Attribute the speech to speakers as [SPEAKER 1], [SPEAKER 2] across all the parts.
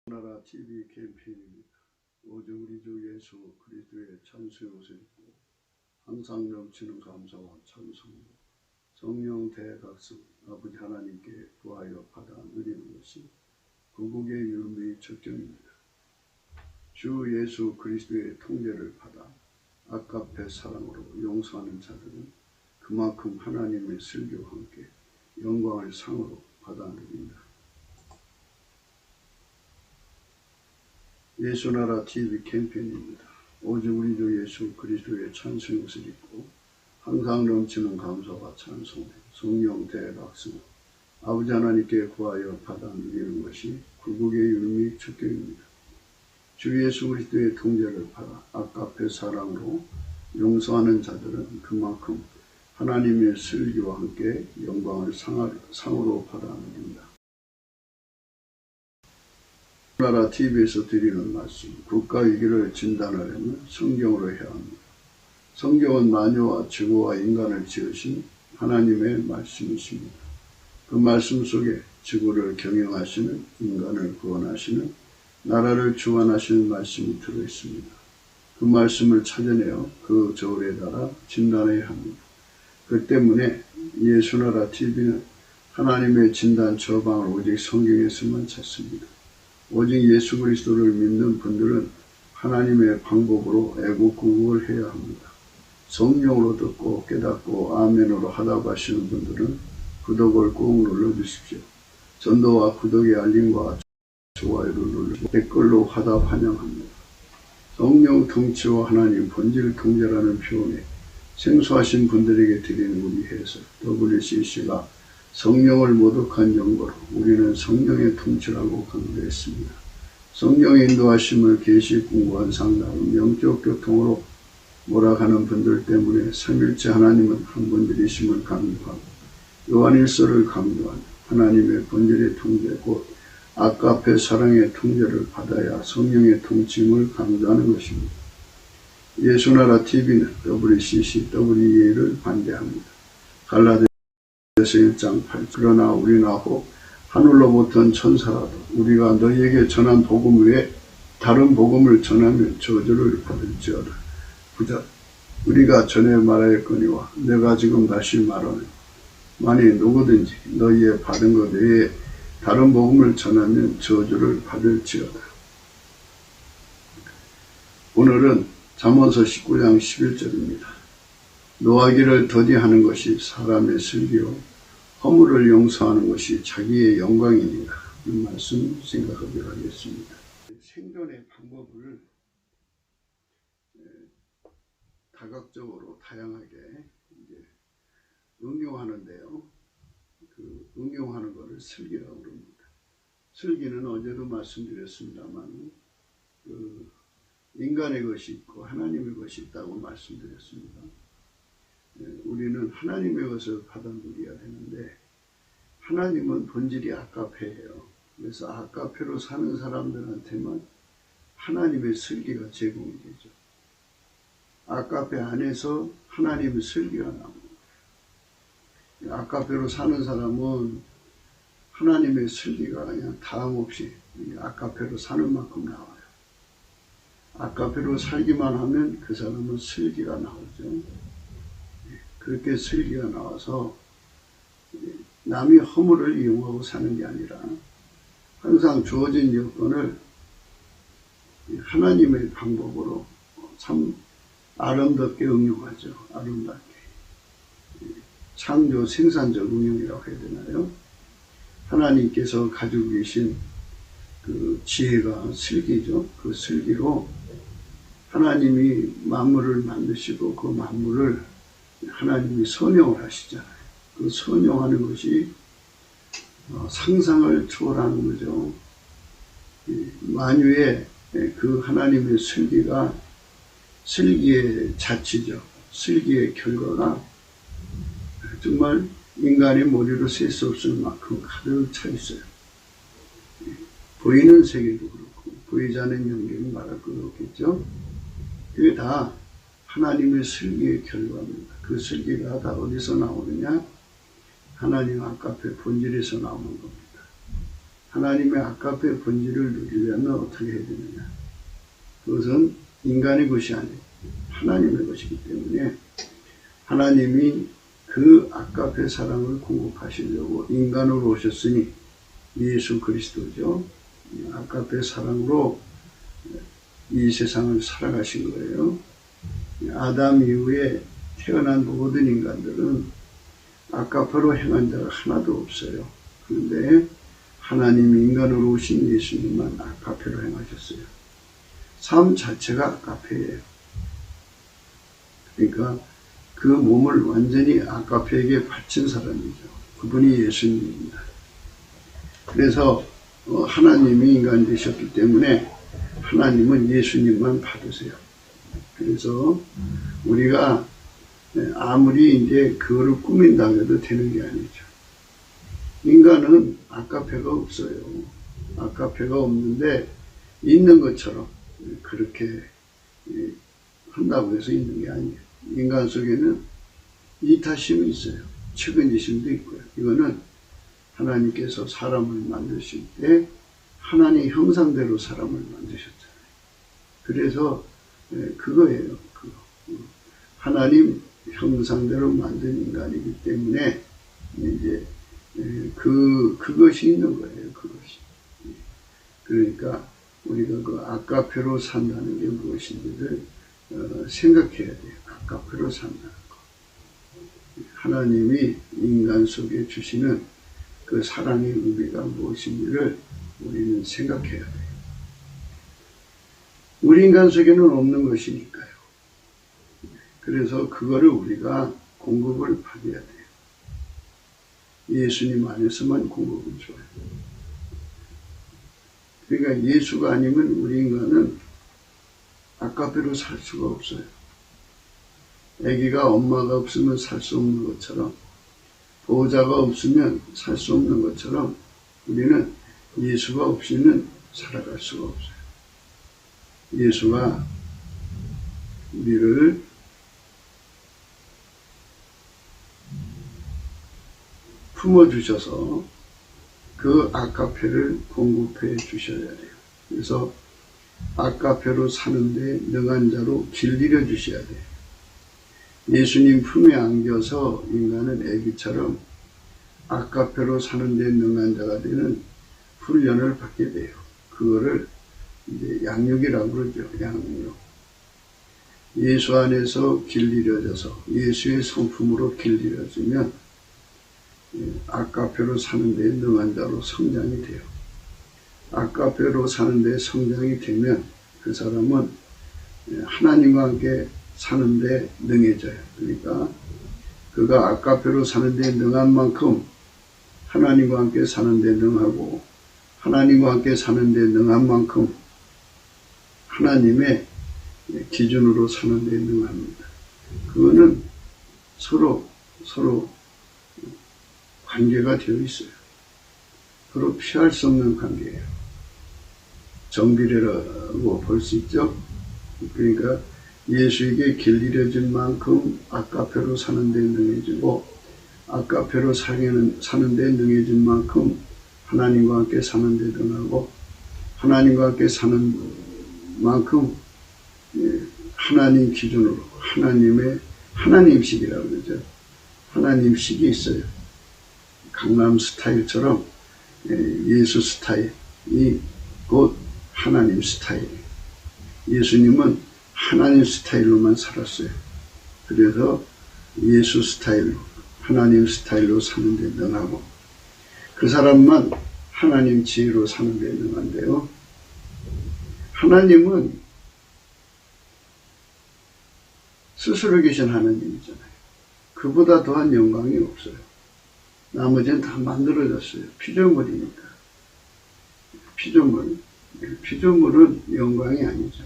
[SPEAKER 1] 나라 TV 캠페인입니다. 오직 우리 주 예수 그리스도의 찬송의 옷을 입고 항상 넘치는 감사와 찬송으로 성령 대각성 아버지 하나님께 구하여 받아 누리는 것이 구국의 율무의 적정입니다. 주 예수 그리스도의 통제를 받아 아까페 사랑으로 용서하는 자들은 그만큼 하나님의 설교와 함께 영광을 상으로 받아 누린다. 예수나라 TV 캠페인입니다. 오직 우리 주 예수 그리스도의 찬송의 옷을 입고 항상 넘치는 감사와 찬송, 성령 대박성, 아버지 하나님께 구하여 받아 누리는 것이 구국의 율무의 척결입니다. 주 예수 그리스도의 통제를 받아 아까페 사랑으로 용서하는 자들은 그만큼 하나님의 설교와 함께 영광을 상으로 받아 누린다. 나라 TV에서 드리는 말씀, 국가 위기를 진단하려면 성경으로 해야 합니다. 성경은 만유와 지구와 인간을 지으신 하나님의 말씀이십니다. 그 말씀 속에 지구를 경영하시는, 인간을 구원하시는, 나라를 주관하시는 말씀이 들어있습니다. 그 말씀을 찾아내어 그 저울에 달아 진단해야 합니다. 그 때문에 예수나라 TV는 하나님의 진단 처방을 오직 성경에서만 찾습니다. 오직 예수 그리스도를 믿는 분들은 하나님의 방법으로 애국구국을 해야 합니다. 성령으로 듣고 깨닫고 아멘으로 하다고 하시는 분들은 구독을 꾹 눌러주십시오. 전도와 구독의 알림과 좋아요를 눌러주시고 댓글로 화답 환영합니다. 성령 통치와 하나님 본질 통제라는 표현에 생소하신 분들에게 드리는 우리 해석 WCC가 성령을 모독한 연고로 우리는 성령의 통치라고 강조했습니다. 성령의 인도하심을 계시 공부한 상담은 영적 교통으로 몰아가는 분들 때문에 삼일째 하나님은 한 분들이심을 강조하고 요한일서를 강조하는 하나님의 본질의 통제 곧 아까페 사랑의 통제를 받아야 성령의 통치임을 강조하는 것입니다. 예수나라 TV는 WCC, WEA를 반대합니다. 갈라디아서 1장 8절 그러나 우리나 혹 하늘로부터 천사라도 우리가 너희에게 전한 복음 외에 다른 복음을 전하면 저주를 받을지어다. 부자 우리가 전에 말하였거니와 내가 지금 다시 말하노니 만일 누구든지 너희의 받은 것 외에 다른 복음을 전하면 저주를 받을지어다. 오늘은 잠언서 19장 11절입니다. 노하기를 더디하는 것이 사람의 슬기요 허물을 용서하는 것이 자기의 영광이니라. 이 말씀 생각하도록 하겠습니다. 생존의 방법을 다각적으로 다양하게 응용하는데요. 그 응용하는 것을 슬기라고 합니다. 슬기는 어제도 말씀드렸습니다만 그 인간의 것이 있고 하나님의 것이 있다고 말씀드렸습니다. 우리는 하나님의 것을 받아 누려야 되는데 하나님은 본질이 아까페예요. 그래서 아까페로 사는 사람들한테만 하나님의 슬기가 제공이 되죠. 아까페 안에서 하나님의 슬기가 나옵니다. 아까페로 사는 사람은 하나님의 슬기가 그냥 다음없이 아까페로 사는 만큼 나와요. 아까페로 살기만 하면 그 사람은 슬기가 나오죠. 그렇게 슬기가 나와서 남이 허물을 이용하고 사는 게 아니라 항상 주어진 여건을 하나님의 방법으로 참 아름답게 응용하죠. 아름답게. 창조 생산적 응용이라고 해야 되나요? 하나님께서 가지고 계신 그 지혜가 슬기죠. 그 슬기로 하나님이 만물을 만드시고 그 만물을 하나님이 선용을 하시잖아요. 그 선용하는 것이 상상을 초월하는 거죠. 만유의 그 하나님의 슬기가 슬기의 자치죠. 슬기의 결과가 정말 인간의 머리로 셀 수 없을 만큼 가득 차 있어요. 보이는 세계도 그렇고 보이지 않는 영역은 말할 것 없겠죠. 그게 다 하나님의 슬기의 결과입니다. 그 슬기가 다 어디서 나오느냐? 하나님 아까페 본질에서 나오는 겁니다. 하나님의 아까페 본질을 누리려면 어떻게 해야 되느냐? 그것은 인간의 것이 아니고 하나님의 것이기 때문에 하나님이 그 아까페 사랑을 공급하시려고 인간으로 오셨으니 예수 그리스도죠. 아까페 사랑으로 이 세상을 살아가신 거예요. 아담 이후에 태어난 모든 인간들은 아까페로 행한 자가 하나도 없어요. 그런데 하나님이 인간으로 오신 예수님만 아까페로 행하셨어요. 삶 자체가 아까페예요. 그러니까 그 몸을 완전히 아까페에게 바친 사람이죠. 그분이 예수님입니다. 그래서 하나님이 인간이 되셨기 때문에 하나님은 예수님만 받으세요. 그래서 우리가 아무리 이제 그거를 꾸민다고 해도 되는 게 아니죠. 인간은 아까페가 없어요. 아까페가 없는데 있는 것처럼 그렇게 한다고 해서 있는 게 아니에요. 인간 속에는 이타심이 있어요. 측은지심도 있고요. 이거는 하나님께서 사람을 만드실 때 하나님 형상대로 사람을 만드셨잖아요. 그래서 그거예요. 그거. 하나님 형상대로 만든 인간이기 때문에 이제 그것이 있는 거예요. 그것이. 그러니까 우리가 그 아까페로 산다는 게 무엇인지를 생각해야 돼요. 아까페로 산다는 거. 하나님이 인간 속에 주시는 그 사랑의 의미가 무엇인지를 우리는 생각해야 돼요. 우리 인간 속에는 없는 것이니까요. 그래서 그거를 우리가 공급을 받아야 돼요. 예수님 안에서만 공급을 줘요. 그러니까 예수가 아니면 우리 인간은 아까페로 살 수가 없어요. 아기가 엄마가 없으면 살 수 없는 것처럼, 보호자가 없으면 살 수 없는 것처럼 우리는 예수가 없이는 살아갈 수가 없어요. 예수가 우리를 품어주셔서 그 아까페를 공급해 주셔야 돼요. 그래서 아까페로 사는데 능한 자로 길들여 주셔야 돼요. 예수님 품에 안겨서 인간은 아기처럼 아까페로 사는데 능한 자가 되는 훈련을 받게 돼요. 그거를 이제 양육이라고 그러죠. 양육. 예수 안에서 길들여져서 예수의 성품으로 길들여지면 아까페로 사는데 능한 자로 성장이 돼요. 아까페로 사는데 성장이 되면 그 사람은 하나님과 함께 사는데 능해져요. 그러니까 그가 아까페로 사는데 능한 만큼 하나님과 함께 사는데 능하고, 하나님과 함께 사는데 능한 만큼 하나님의 기준으로 사는데 능합니다. 그거는 서로 관계가 되어 있어요. 서로 피할 수 없는 관계예요. 정비례라고 볼 수 있죠. 그러니까 예수에게 길들여진 만큼 아까페로 사는데 능해지고, 아까페로 사는데 능해진 만큼 하나님과 함께 사는데 능하고, 하나님과 함께 사는 만큼 하나님 기준으로 하나님식이라고 그러죠. 하나님식이 있어요. 강남 스타일처럼 예수 스타일이 곧 하나님 스타일이에요. 예수님은 하나님 스타일로만 살았어요. 그래서 예수 스타일로, 하나님 스타일로 사는데 능하고, 그 사람만 하나님 지혜로 사는데 능한데요. 하나님은 스스로 계신 하나님이잖아요. 그보다 더한 영광이 없어요. 나머지는 다 만들어졌어요. 피조물이니까. 피조물은 영광이 아니죠.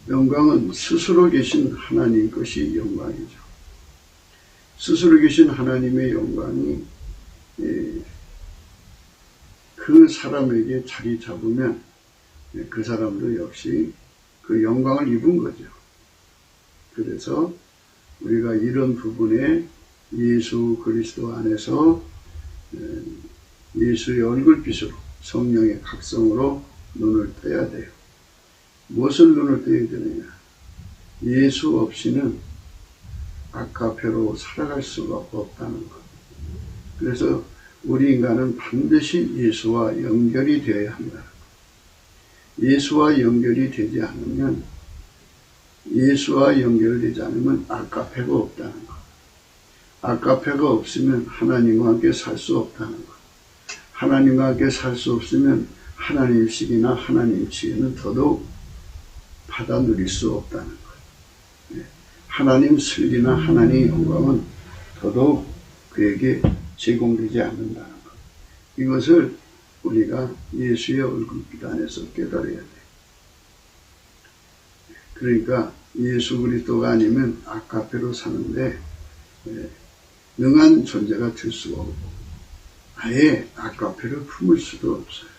[SPEAKER 1] 영광은 스스로 계신 하나님 것이 영광이죠. 스스로 계신 하나님의 영광이 그 사람에게 자리 잡으면 그 사람도 역시 그 영광을 입은 거죠. 그래서 우리가 이런 부분에 예수 그리스도 안에서 예수의 얼굴빛으로 성령의 각성으로 눈을 떠야 돼요. 무엇을 눈을 떠야 되느냐? 예수 없이는 아카페로 살아갈 수가 없다는 것. 그래서 우리 인간은 반드시 예수와 연결이 되어야 합니다. 예수와 연결이 되지 않으면, 예수와 연결되지 않으면 아카페가 없다는 것. 아카페가 없으면 하나님과 함께 살 수 없다는 것. 하나님과 함께 살 수 없으면 하나님식이나 하나님 지혜는 더더욱 받아 누릴 수 없다는 것. 하나님 슬기나 하나님의 영광은 더더욱 그에게 제공되지 않는다는 것. 이것을 우리가 예수의 얼굴빛 안에서 깨달아야 돼. 그러니까 예수 그리스도가 아니면 아카페로 사는데 능한 존재가 될 수가 없고, 아예 아카페를 품을 수도 없어요.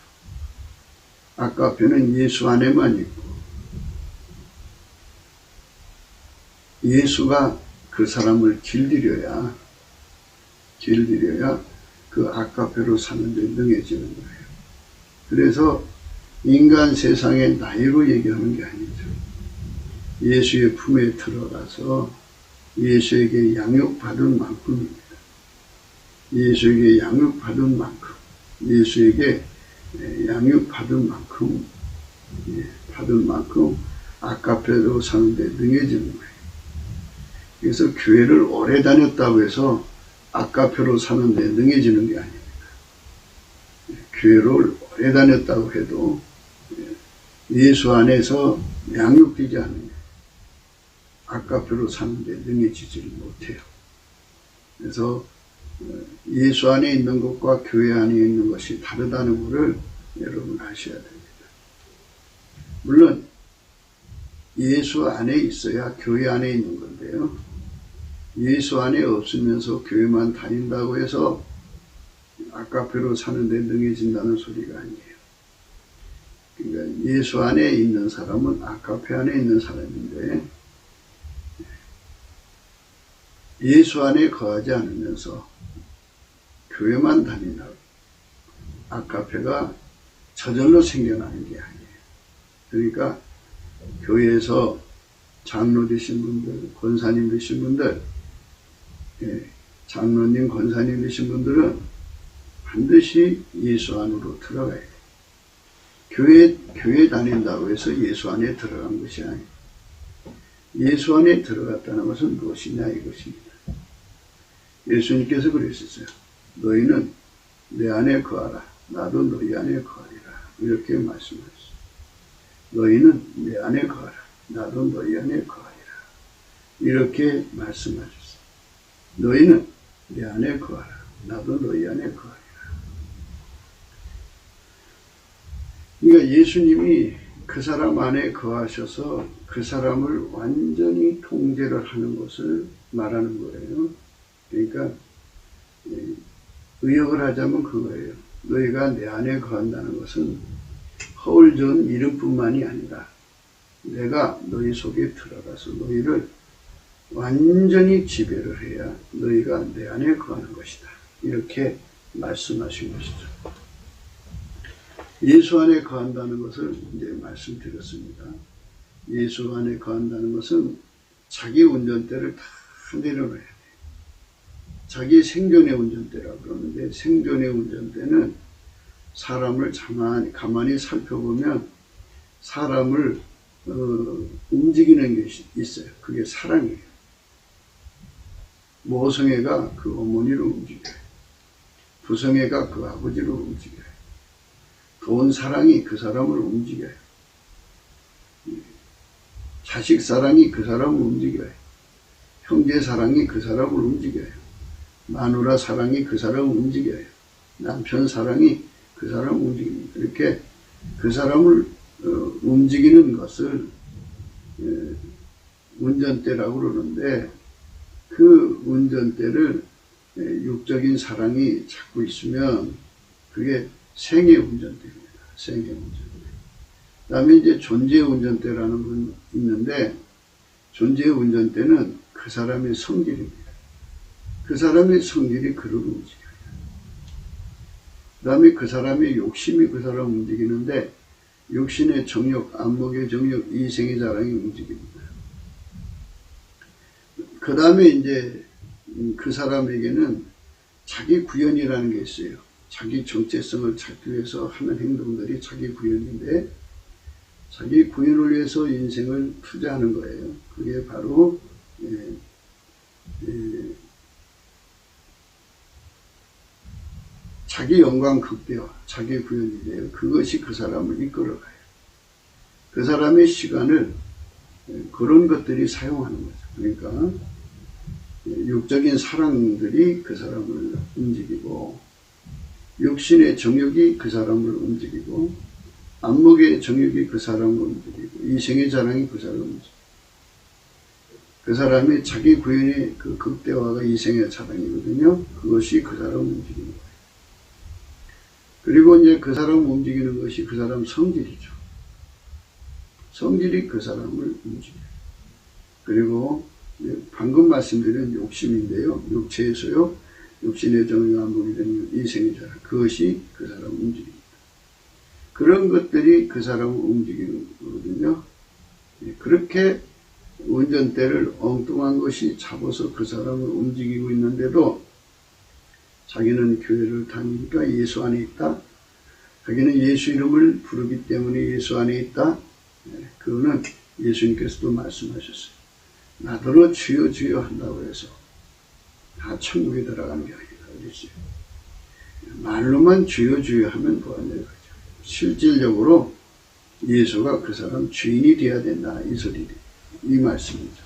[SPEAKER 1] 아카페는 예수 안에만 있고, 예수가 그 사람을 길들여야 그 아카페로 사는 데 능해지는 거예요. 그래서 인간 세상에 나이로 얘기하는 게 아니죠. 예수의 품에 들어가서 예수에게 양육받은 만큼입니다. 예수에게 양육받은 만큼, 예수에게 양육받은 만큼, 받은 만큼 아카페로 사는데 능해지는 거예요. 그래서 교회를 오래 다녔다고 해서 아카페로 사는데 능해지는 게 아닙니다. 교회를 오래 다녔다고 해도 예수 안에서 양육되지 않으면 아카페로 사는데 능해지지를 못해요. 그래서 예수 안에 있는 것과 교회 안에 있는 것이 다르다는 것을 여러분 아셔야 됩니다. 물론 예수 안에 있어야 교회 안에 있는 건데요. 예수 안에 없으면서 교회만 다닌다고 해서 아카페로 사는데 능해진다는 소리가 아니에요. 그러니까 예수 안에 있는 사람은 아카페 안에 있는 사람인데, 예수 안에 거하지 않으면서 교회만 다닌다고 아카페가 저절로 생겨나는 게 아니에요. 그러니까 교회에서 장로 되신 분들, 권사님 되신 분들, 장로님, 권사님 되신 분들은 반드시 예수 안으로 들어가야 돼요. 교회 다닌다고 해서 예수 안에 들어간 것이 아니에요. 예수 안에 들어갔다는 것은 무엇이냐 이것입니다. 예수님께서 그랬었어요. 너희는 내 안에 거하라. 나도 너희 안에 거하리라. 이렇게 말씀하셨어요. 너희는 내 안에 거하라. 나도 너희 안에 거하리라. 이렇게 말씀하셨어요. 너희는 내 안에 거하라. 나도 너희 안에 거하리라. 그러니까 예수님이 그 사람 안에 거하셔서 그 사람을 완전히 통제를 하는 것을 말하는 거예요. 그러니까 의역을 하자면 그거예요. 너희가 내 안에 거한다는 것은 허울 좋은 이름뿐만이 아니라 내가 너희 속에 들어가서 너희를 완전히 지배를 해야 너희가 내 안에 거하는 것이다. 이렇게 말씀하신 것이죠. 예수 안에 거한다는 것을 이제 말씀드렸습니다. 예수 안에 거한다는 것은 자기 운전대를 다 내려놔야 돼요. 자기 생존의 운전대라고 그러는데, 생존의 운전대는 사람을 가만히 살펴보면 사람을 움직이는 것이 있어요. 그게 사랑이에요. 모성애가 그 어머니를 움직여요. 부성애가 그 아버지를 움직여요. 돈 사랑이 그 사람을 움직여요. 자식 사랑이 그 사람을 움직여요. 형제 사랑이 그 사람을 움직여요. 마누라 사랑이 그 사람을 움직여요. 남편 사랑이 그 사람을 움직입니다. 이렇게 그 사람을 움직이는 것을 운전대라고 그러는데, 그 운전대를 육적인 사랑이 잡고 있으면 그게 생의 운전대입니다. 생의 운전대. 그 다음에 이제 존재의 운전대라는 건 있는데, 존재의 운전대는 그 사람의 성질입니다. 그 사람의 성질이 그를 움직여요. 그 다음에 그 사람의 욕심이 그 사람을 움직이는데 육신의 정욕, 안목의 정욕, 이생의 자랑이 움직입니다. 그 다음에 이제 그 사람에게는 자기 구현이라는 게 있어요. 자기 정체성을 찾기 위해서 하는 행동들이 자기 구현인데 자기 구현을 위해서 인생을 투자하는 거예요. 그게 바로 자기 영광 극대화, 자기 구현인데요. 그것이 그 사람을 이끌어가요. 그 사람의 시간을 그런 것들이 사용하는 거죠. 그러니까 육적인 사랑들이 그 사람을 움직이고 육신의 정욕이 그 사람을 움직이고 안목의 정욕이 그 사람을 움직이고 이생의 자랑이 그 사람을 움직이고 그 사람의 자기 구현의 그 극대화가 이생의 자랑이거든요. 그것이 그 사람을 움직이는 거예요. 그리고 이제 그 사람을 움직이는 것이 그 사람 성질이죠. 성질이 그 사람을 움직여요. 그리고 방금 말씀드린 욕심인데요. 육체에서요. 육신의 정욕, 안목의 정욕, 이생의 자랑. 그것이 그 사람을 움직입니다. 그런 것들이 그 사람을 움직이는 거거든요. 그렇게 운전대를 엉뚱한 것이 잡아서 그 사람을 움직이고 있는데도 자기는 교회를 다니니까 예수 안에 있다. 자기는 예수 이름을 부르기 때문에 예수 안에 있다. 그거는 예수님께서도 말씀하셨어요. 나더러 주여 주여 한다고 해서 다 천국에 들어가는 게 아니다 그랬어요. 말로만 주여 주여 하면 뭐하냐 그죠. 실질적으로 예수가 그 사람 주인이 되어야 된다 이 소리 이 말씀이죠.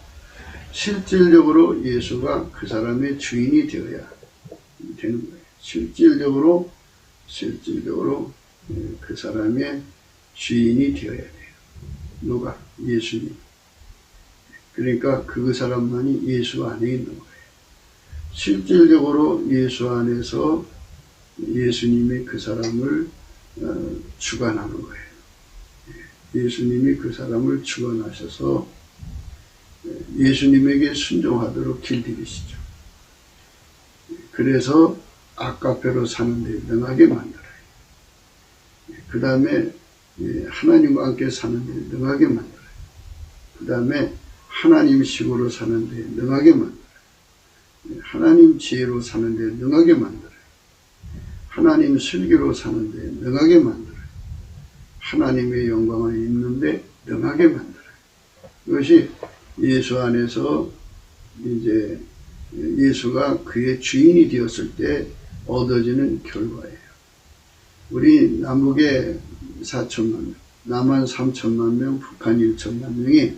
[SPEAKER 1] 실질적으로 예수가 그 사람의 주인이 되어야 되는 거예요. 실질적으로 그 사람의 주인이 되어야 돼요. 누가? 예수님. 그러니까 그 사람만이 예수 안에 있는 거예요. 실질적으로 예수 안에서 예수님이 그 사람을 주관하는 거예요. 예수님이 그 사람을 주관하셔서 예수님에게 순종하도록 길들이시죠. 그래서 아까페로 사는 데 능하게 만들어요. 그 다음에 하나님과 함께 사는 데 능하게 만들어요. 그 다음에 하나님식으로 사는 데 능하게 만들어요. 하나님 지혜로 사는 데 능하게 만들어요. 하나님 슬기로 사는 데 능하게 만들어요. 하나님의 영광을 입는 데 능하게 만들어요. 이것이 예수 안에서 이제 예수가 그의 주인이 되었을 때 얻어지는 결과예요. 우리 남북에 4천만 명, 남한 3천만 명, 북한 1천만 명이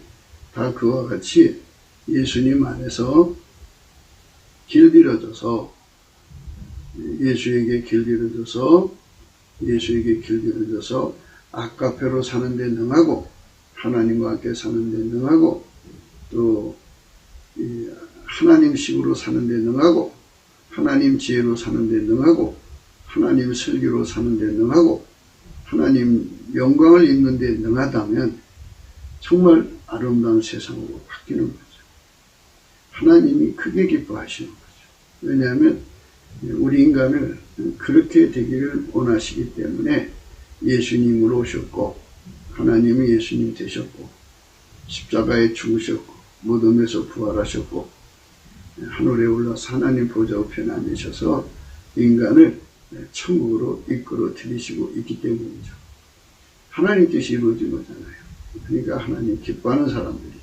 [SPEAKER 1] 다 그와 같이 예수님 안에서 길들여져서 예수에게 길들여져서 아까페로 사는 데 능하고 하나님과 함께 사는 데 능하고 또 하나님식으로 사는 데 능하고 하나님 지혜로 사는 데 능하고 하나님 슬기로 사는 데 능하고 하나님 영광을 입는 데 능하다면 정말 아름다운 세상으로 바뀌는 거죠. 하나님이 크게 기뻐하시는 거죠. 왜냐하면 우리 인간을 그렇게 되기를 원하시기 때문에 예수님으로 오셨고 하나님이 예수님 되셨고 십자가에 죽으셨고 무덤에서 부활하셨고 하늘에 올라서 하나님 보좌 우편에 앉으셔서 인간을 천국으로 이끌어 들이시고 있기 때문이죠. 하나님 뜻이 이루어진 거잖아요. 그러니까 하나님 기뻐하는 사람들이죠.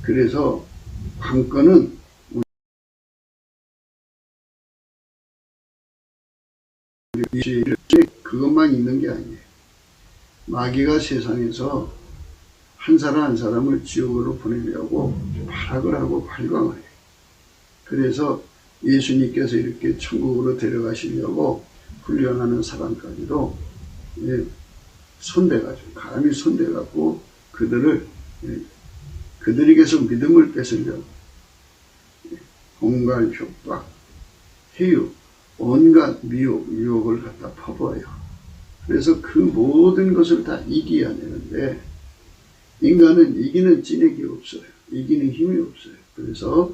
[SPEAKER 1] 그래서 관건은 그것만 있는 게 아니에요. 마귀가 세상에서 한 사람 한 사람을 지옥으로 보내려고 발악을 하고 발광을 해요. 그래서 예수님께서 이렇게 천국으로 데려가시려고 훈련하는 사람까지도 손대가지고 감히 손대갖고 그들에게서 믿음을 뺏으려고 공갈, 협박, 해유, 온갖 미혹, 유혹을 갖다 퍼부어요. 그래서 그 모든 것을 다 이겨야 되는데 인간은 이기는 찌력이 없어요. 이기는 힘이 없어요. 그래서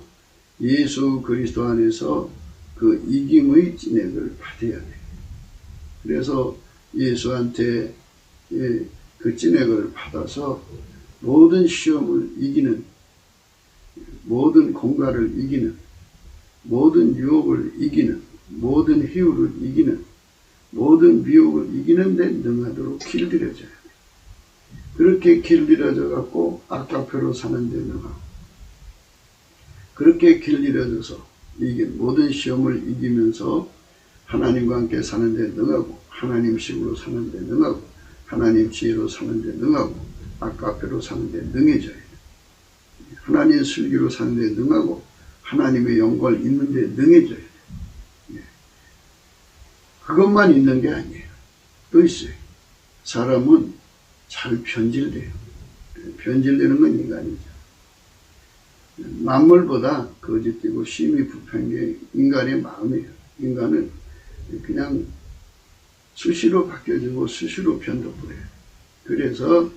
[SPEAKER 1] 예수 그리스도 안에서 그 이김의 진액을 받아야 돼. 그래서 예수한테 그 진액을 받아서 모든 시험을 이기는, 모든 공갈을 이기는, 모든 유혹을 이기는, 모든 희우를 이기는, 모든 미혹을 이기는 데 능하도록 길들여져야 돼. 그렇게 길들여져 갖고 아까표로 사는 데 능하고, 그렇게 길들여져서 모든 시험을 이기면서 하나님과 함께 사는 데 능하고, 하나님식으로 사는 데 능하고, 하나님 지혜로 사는 데 능하고, 아까표로 사는 데 능해져야 돼. 하나님 슬기로 사는 데 능하고, 하나님의 영광을 입는 데 능해져야 돼. 그것만 있는 게 아니에요. 또 있어요. 사람은 잘 변질돼요. 변질되는 건 인간이죠. 만물보다 거짓되고 심히 부패한 게 인간의 마음이에요. 인간은 그냥 수시로 바뀌어지고 수시로 변덕부려요. 그래서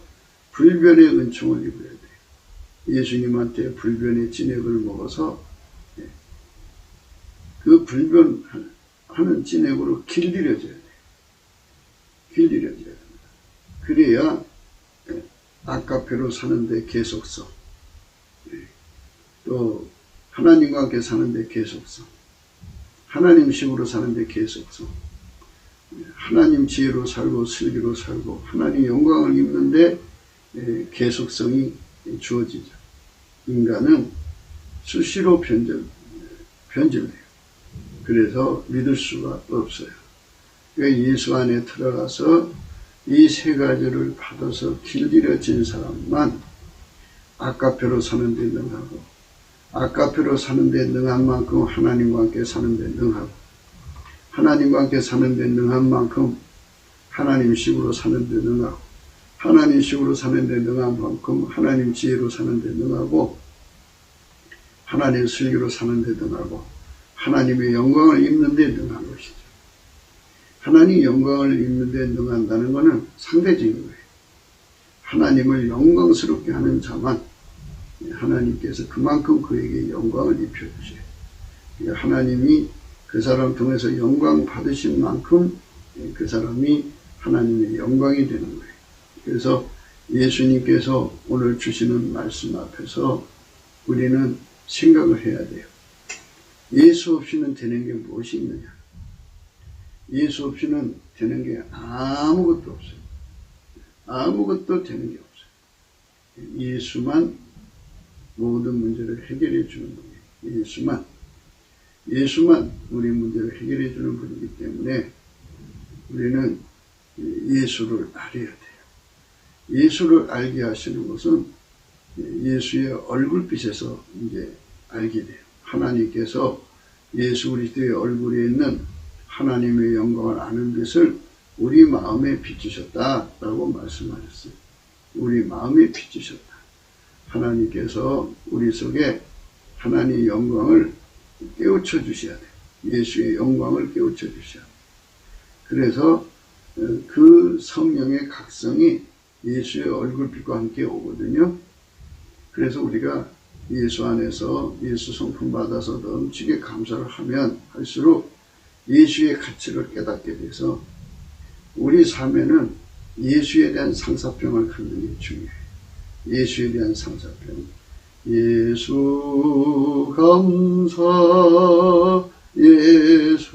[SPEAKER 1] 불변의 은총을 입어야 돼요. 예수님한테 불변의 진액을 먹어서 그 불변하는 진액으로 길들여져야 돼요. 길들여져야 됩니다. 그래야 아까표로 사는데 계속성, 또 하나님과 함께 사는데 계속성, 하나님식으로 사는데 계속성, 하나님 지혜로 살고 슬기로 살고 하나님 영광을 입는데 계속성이 주어지죠. 인간은 수시로 변질돼요. 그래서 믿을 수가 없어요. 그러니까 예수 안에 들어가서 이 세 가지를 받아서 길들여진 사람만 아까표로 사는 데 능하고, 아까표로 사는 데 능한 만큼 하나님과 함께 사는 데 능하고, 하나님과 함께 사는 데 능한 만큼 하나님식으로 사는 데 능하고, 하나님식으로 사는 데 능한 만큼 하나님 지혜로 사는 데 능하고, 하나님 슬기로 사는 데 능하고, 하나님의 영광을 입는 데 능한 것이죠. 하나님 영광을 입는 데 능한다는 것은 상대적인 거예요. 하나님을 영광스럽게 하는 자만 하나님께서 그만큼 그에게 영광을 입혀주세요. 하나님이 그 사람 통해서 영광 받으신 만큼 그 사람이 하나님의 영광이 되는 거예요. 그래서 예수님께서 오늘 주시는 말씀 앞에서 우리는 생각을 해야 돼요. 예수 없이는 되는 게 무엇이 있느냐? 예수 없이는 되는 게 아무것도 없어요. 아무것도 되는 게 없어요. 예수만 모든 문제를 해결해 주는 분이에요. 예수만 우리 문제를 해결해 주는 분이기 때문에 우리는 예수를 알아야 돼요. 예수를 알게 하시는 것은 예수의 얼굴빛에서 이제 알게 돼요. 하나님께서 예수 그리스도의 얼굴에 있는 하나님의 영광을 아는 것을 우리 마음에 비추셨다라고 말씀하셨어요. 우리 마음에 비추셨다. 하나님께서 우리 속에 하나님의 영광을 깨우쳐 주셔야 돼요. 예수의 영광을 깨우쳐 주셔야 돼요. 그래서 그 성령의 각성이 예수의 얼굴빛과 함께 오거든요. 그래서 우리가 예수 안에서 예수 성품 받아서 넘치게 감사를 하면 할수록 예수의 가치를 깨닫게 돼서 우리 삶에는 예수에 대한 상사병을 갖는 게 중요해요. 예수에 대한 상사병. 예수 감사, 예수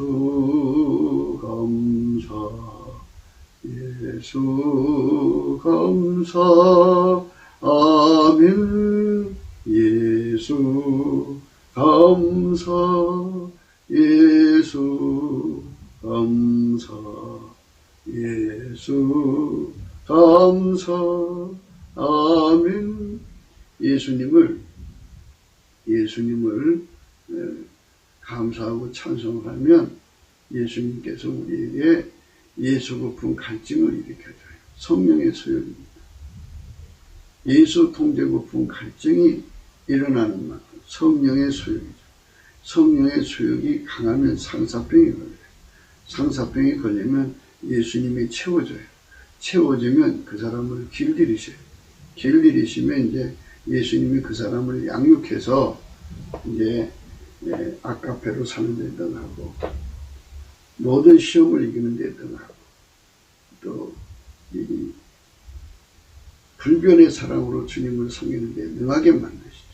[SPEAKER 1] 감사, 예수 감사, 아멘. 예수 감사, 예수 감사, 예수 감사, 아멘. 예수님을 감사하고 찬송을 하면 예수님께서 우리에게 예수 고픈 갈증을 일으켜줘요. 성령의 소욕입니다. 예수 통제 고픈 갈증이 일어나는 만큼 성령의 소욕이죠. 성령의 소욕이 강하면 상사병이 걸려요. 상사병이 걸리면 예수님이 채워줘요. 채워지면 그 사람을 길들이셔요. 길들이시면 이제 예수님이 그 사람을 양육해서 이제 아까페로 사는 데 등하고 모든 시험을 이기는 데 등하고 또 이 불변의 사랑으로 주님을 섬기는 데 능하게 만드시죠.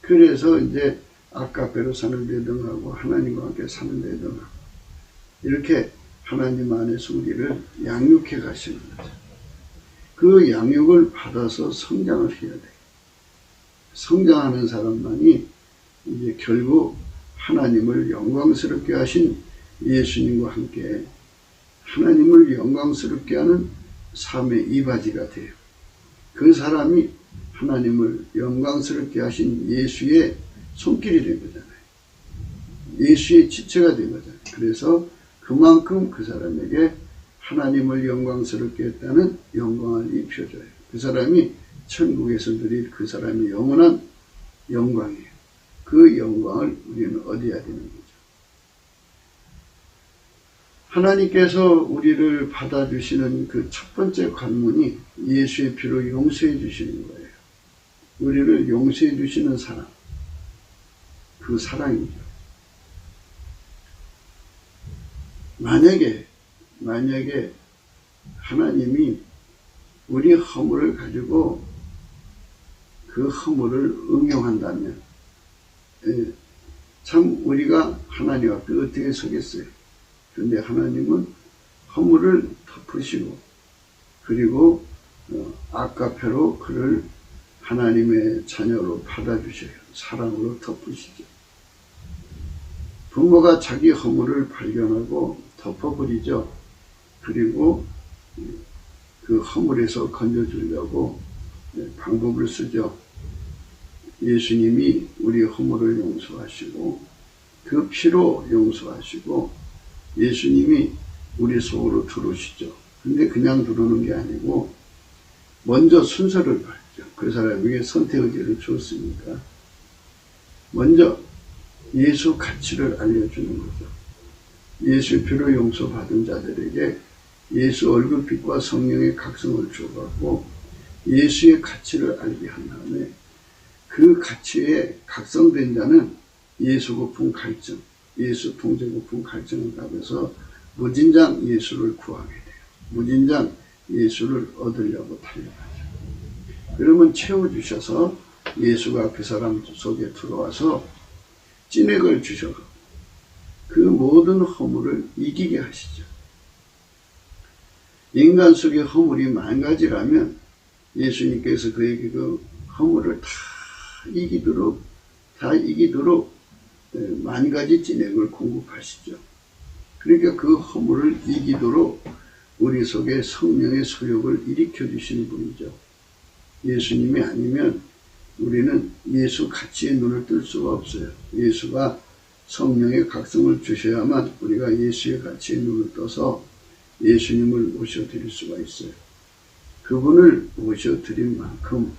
[SPEAKER 1] 그래서 이제 아까페로 사는 데 등하고 하나님과 함께 사는 데 등하고 이렇게 하나님 안에서 우리를 양육해 가시는 거죠. 그 양육을 받아서 성장을 해야 돼요. 성장하는 사람만이 이제 결국 하나님을 영광스럽게 하신 예수님과 함께 하나님을 영광스럽게 하는 삶의 이바지가 돼요. 그 사람이 하나님을 영광스럽게 하신 예수의 손길이 된 거잖아요. 예수의 지체가 된 거잖아요. 그래서 그만큼 그 사람에게 하나님을 영광스럽게 했다는 영광을 입혀줘요. 그 사람이 천국에서 누릴 그 사람이 영원한 영광이에요. 그 영광을 우리는 얻어야 되는 거죠. 하나님께서 우리를 받아주시는 그 첫 번째 관문이 예수의 피로 용서해 주시는 거예요. 우리를 용서해 주시는 사랑, 그 사랑이죠. 만약에 하나님이 우리 허물을 가지고 그 허물을 응용한다면 참 우리가 하나님 앞에 어떻게 서겠어요? 그런데 하나님은 허물을 덮으시고 그리고 아까페로 그를 하나님의 자녀로 받아주셔요. 사랑으로 덮으시죠. 부모가 자기 허물을 발견하고 덮어버리죠. 그리고 그 허물에서 건져주려고 방법을 쓰죠. 예수님이 우리 허물을 용서하시고 그 피로 용서하시고 예수님이 우리 속으로 들어오시죠. 근데 그냥 들어오는 게 아니고 먼저 순서를 밟죠. 그 사람에게 선택의지를 줬으니까 먼저 예수 가치를 알려주는 거죠. 예수 피로 용서받은 자들에게 예수 얼굴빛과 성령의 각성을 주어갖고 예수의 가치를 알게 한 다음에 그 가치에 각성된 자는 예수 고품 갈증, 예수 통제 고품 갈증을 가면서 무진장 예수를 구하게 돼요. 무진장 예수를 얻으려고 달려가죠. 그러면 채워주셔서 예수가 그 사람 속에 들어와서 찐액을 주셔서 그 모든 허물을 이기게 하시죠. 인간 속의 허물이 10,000가지라면 예수님께서 그에게 그 허물을 다 이기도록 10,000가지 찐액을 공급하시죠. 그러니까 그 허물을 이기도록 우리 속에 성령의 소욕을 일으켜 주시는 분이죠. 예수님이 아니면 우리는 예수 가치의 눈을 뜰 수가 없어요. 예수가 성령의 각성을 주셔야만 우리가 예수의 가치의 눈을 떠서 예수님을 모셔드릴 수가 있어요. 그분을 모셔드린 만큼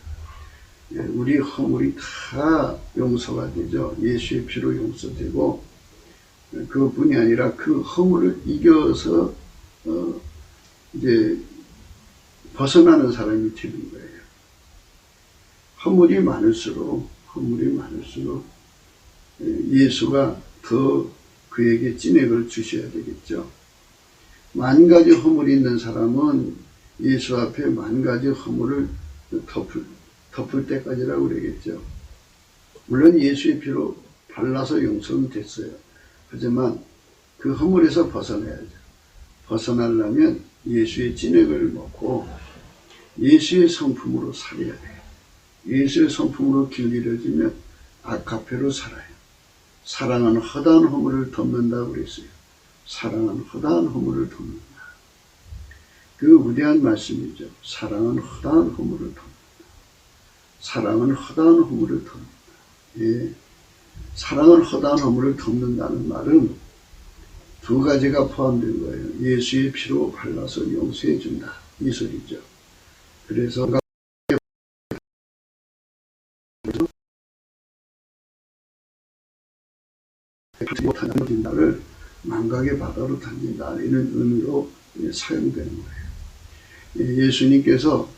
[SPEAKER 1] 우리 허물이 다 용서가 되죠. 예수의 피로 용서되고 그뿐이 아니라 그 허물을 이겨서 이제 벗어나는 사람이 되는 거예요. 허물이 많을수록 예수가 더 그에게 찐액을 주셔야 되겠죠. 10,000가지 허물이 있는 사람은 예수 앞에 10,000가지 허물을 덮을 때까지라고 그러겠죠. 물론 예수의 피로 발라서 용서는 됐어요. 하지만 그 허물에서 벗어나야죠. 벗어나려면 예수의 찐액을 먹고 예수의 성품으로 살아야 돼요. 예수의 성품으로 길들여지면 아카페로 살아요. 사랑은 허다한 허물을 덮는다고 그랬어요. 사랑은 허다한 허물을 덮는다. 그 위대한 말씀이죠. 사랑은 허다한 허물을 덮는다. 사랑은 허다한 허물을 덮는다. 예. 사랑은 허다한 허물을 덮는다는 말은 두 가지가 포함된 거예요. 예수의 피로 발라서 용서해 준다. 이 소리죠. 그래서 못하는 던진다를 망각의 바다로 던진다. 이런 의미로 사용되는 거예요. 예수님께서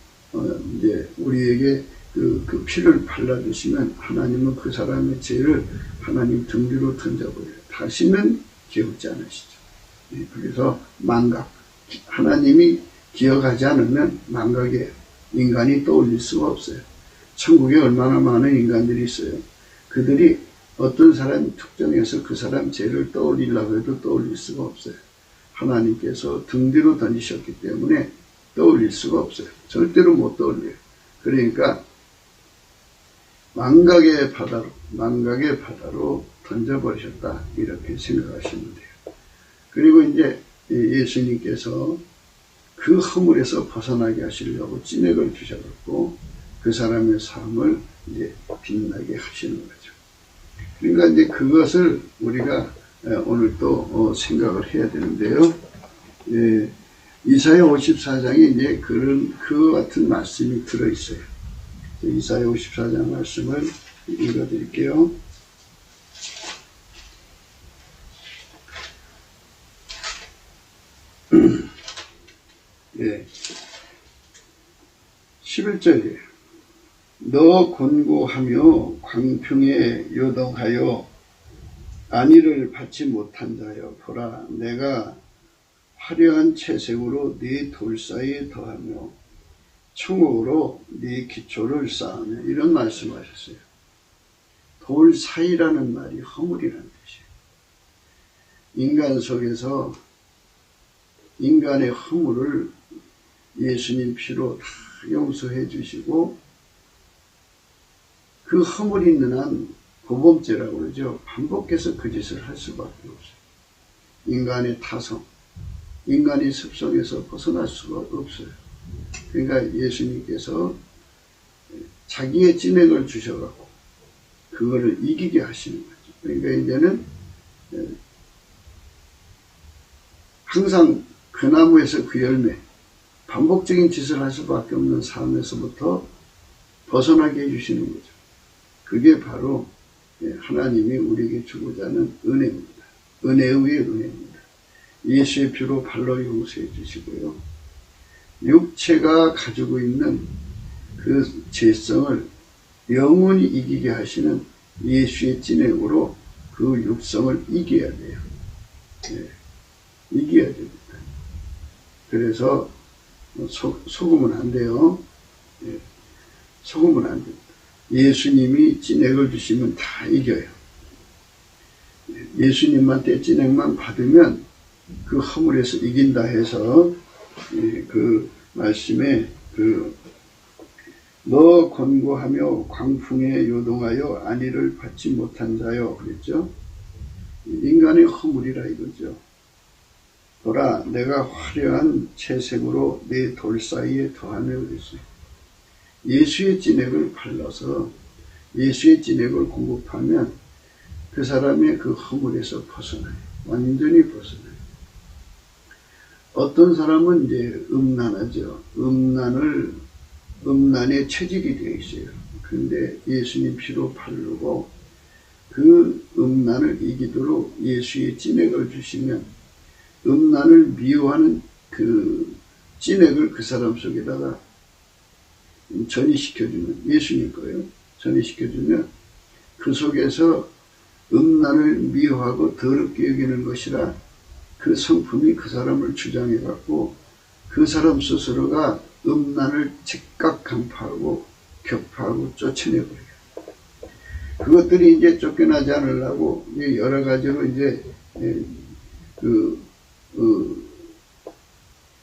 [SPEAKER 1] 이제 우리에게 그 피를 발라주시면 하나님은 그 사람의 죄를 하나님 등 뒤로 던져버려요. 다시는 기억지 않으시죠. 그래서 망각, 하나님이 기억하지 않으면 망각에 인간이 떠올릴 수가 없어요. 천국에 얼마나 많은 인간들이 있어요. 그들이 어떤 사람 특정해서 그 사람 죄를 떠올리려고 해도 떠올릴 수가 없어요. 하나님께서 등 뒤로 던지셨기 때문에 떠올릴 수가 없어요. 절대로 못 떠올려요. 그러니까 망각의 바다로 던져버리셨다, 이렇게 생각하시면 돼요. 그리고 이제 예수님께서 그 허물에서 벗어나게 하시려고 찐액을 주셔갖고 그 사람의 삶을 이제 빛나게 하시는 거죠. 그러니까 이제 그것을 우리가 오늘 또 생각을 해야 되는데요. 이사야 54장에 이제 그 같은 말씀이 들어있어요. 이사야 54장 말씀을 읽어드릴게요. 예. 11절이에요. 너 곤고하며 광풍에 요동하여 안위를 받지 못한 자여, 보라, 내가 화려한 채색으로 네 돌 사이에 더하며 청옥으로 네 기초를 쌓으며, 이런 말씀하셨어요. 돌 사이라는 말이 허물이라는 뜻이에요. 인간 속에서 인간의 허물을 예수님 피로 다 용서해 주시고, 그 허물이 있는 한 고범죄라고 그러죠. 반복해서 그 짓을 할 수밖에 없어요. 인간의 타성, 인간의 습성에서 벗어날 수가 없어요. 그러니까 예수님께서 자기의 찐액을 주셔갖고 그거를 이기게 하시는 거죠. 그러니까 이제는 항상 그 나무에서 그 열매, 반복적인 짓을 할 수밖에 없는 삶에서부터 벗어나게 해주시는 거죠. 그게 바로 하나님이 우리에게 주고자 하는 은혜입니다. 은혜의 은혜입니다. 예수의 피로 발로 용서해 주시고요. 육체가 가지고 있는 그 죄성을 영원히 이기게 하시는 예수의 찐액으로 그 육성을 이겨야 돼요. 이겨야 됩니다. 그래서 속으면 안 돼요. 속으면 안 됩니다. 예수님이 찐액을 주시면 다 이겨요. 예수님한테 찐액만 받으면 그 허물에서 이긴다 해서 그 말씀에 너 곤고하며 광풍에 요동하여 안위를 받지 못한 자여, 그랬죠. 인간의 허물이라 이거죠. 보라, 내가 화려한 채색으로 내 돌 사이에 더하며, 그랬어요. 예수의 찐액을 발라서 예수의 찐액을 공급하면 그 사람의 그 허물에서 벗어나요. 완전히 벗어나요. 어떤 사람은 이제 음란하죠. 음란에 체질이 되어 있어요. 그런데 예수님 피로 바르고 그 음란을 이기도록 예수의 찐액을 주시면 음란을 미워하는 그 찐액을 그 사람 속에다가 전이시켜주면, 예수님 거예요. 전이시켜주면 그 속에서 음란을 미워하고 더럽게 여기는 것이라 그 성품이 그 사람을 주장해갖고 그 사람 스스로가 음란을 즉각 간파하고 격파하고 쫓아내버려요. 그것들이 이제 쫓겨나지 않으려고 여러 가지로 이제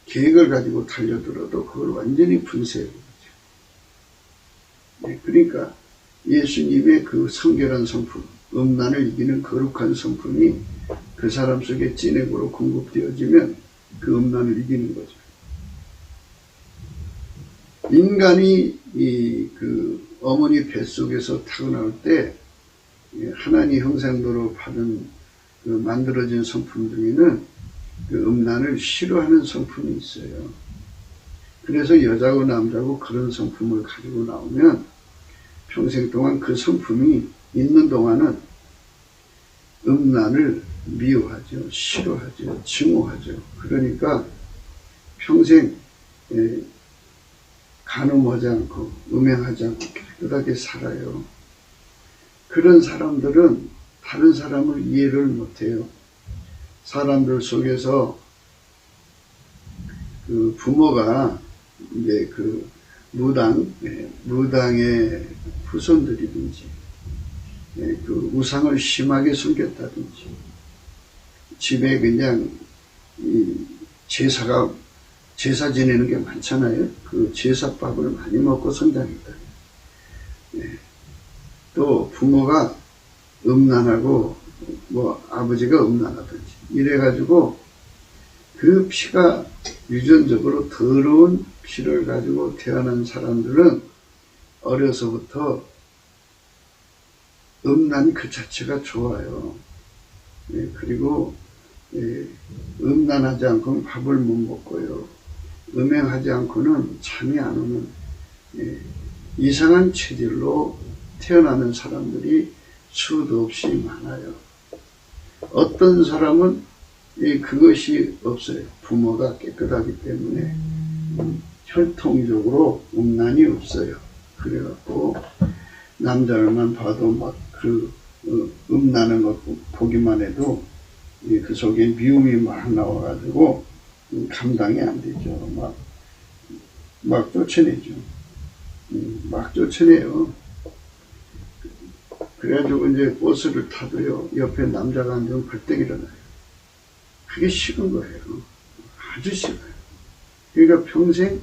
[SPEAKER 1] 계획을 가지고 달려들어도 그걸 완전히 분쇄해버리죠. 그러니까 예수님의 그 성결한 성품, 음란을 이기는 거룩한 성품이 그 사람 속에 찐액으로 공급되어지면 그 음란을 이기는 거죠. 인간이 그 어머니 뱃속에서 타고날 때 하나님 형상대로 받은 그 만들어진 성품 중에는 그 음란을 싫어하는 성품이 있어요. 그래서 여자고 남자고 그런 성품을 가지고 나오면 평생 동안 그 성품이 있는 동안은 음란을 미워하죠. 싫어하죠. 증오하죠. 그러니까 평생 간음하지 않고 음행하지 않고 깨끗하게 살아요. 그런 사람들은 다른 사람을 이해를 못해요. 사람들 속에서 그 부모가 이제 그 무당의 후손들이든지 그 우상을 심하게 숨겼다든지 집에 그냥 제사 지내는 게 많잖아요. 그 제사밥을 많이 먹고 성장했다. 또 부모가 음란하고 뭐 아버지가 음란하든지 이래가지고 그 피가 유전적으로 더러운 피를 가지고 태어난 사람들은 어려서부터 음란 그 자체가 좋아요. 그리고 음란하지 않고는 밥을 못 먹고요. 음행하지 않고는 잠이 안 오는 이상한 체질로 태어나는 사람들이 수도 없이 많아요. 어떤 사람은 그것이 없어요. 부모가 깨끗하기 때문에 혈통적으로 음란이 없어요. 그래갖고 남자만 봐도 막 그 음란한 것 보기만 해도 그 속에 미움이 막 나와가지고 감당이 안 되죠. 막 쫓아내죠. 막 쫓아내요. 그래가지고 이제 버스를 타도요, 옆에 남자가 앉으면 벌떡 일어나요. 그게 싫은 거예요. 아주 싫어요. 그러니까 평생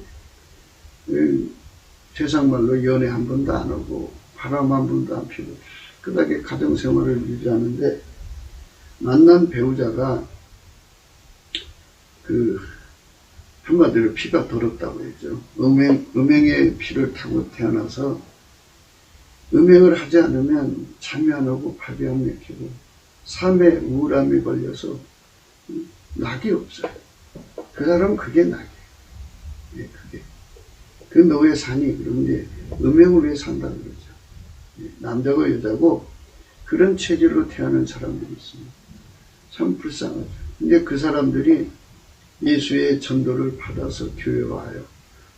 [SPEAKER 1] 세상말로 연애 한 번도 안 하고 바람 한 번도 안 피고 깨끗하게 가정생활을 유지하는데 만난 배우자가 그 한마디로 피가 더럽다고 했죠. 음행의 피를 타고 태어나서 음행을 하지 않으면 잠이 안 오고 밥이 안 먹히고 삶에 우울함이 걸려서 낙이 없어요. 그 사람은 그게 낙이에요. 그게. 그 너 왜 사니? 그러면 이제 음행을 왜 산다 그러죠. 남자고 여자고 그런 체질로 태어난 사람들이 있습니다. 참 불쌍하죠. 근데 그 사람들이 예수의 전도를 받아서 교회에 와요.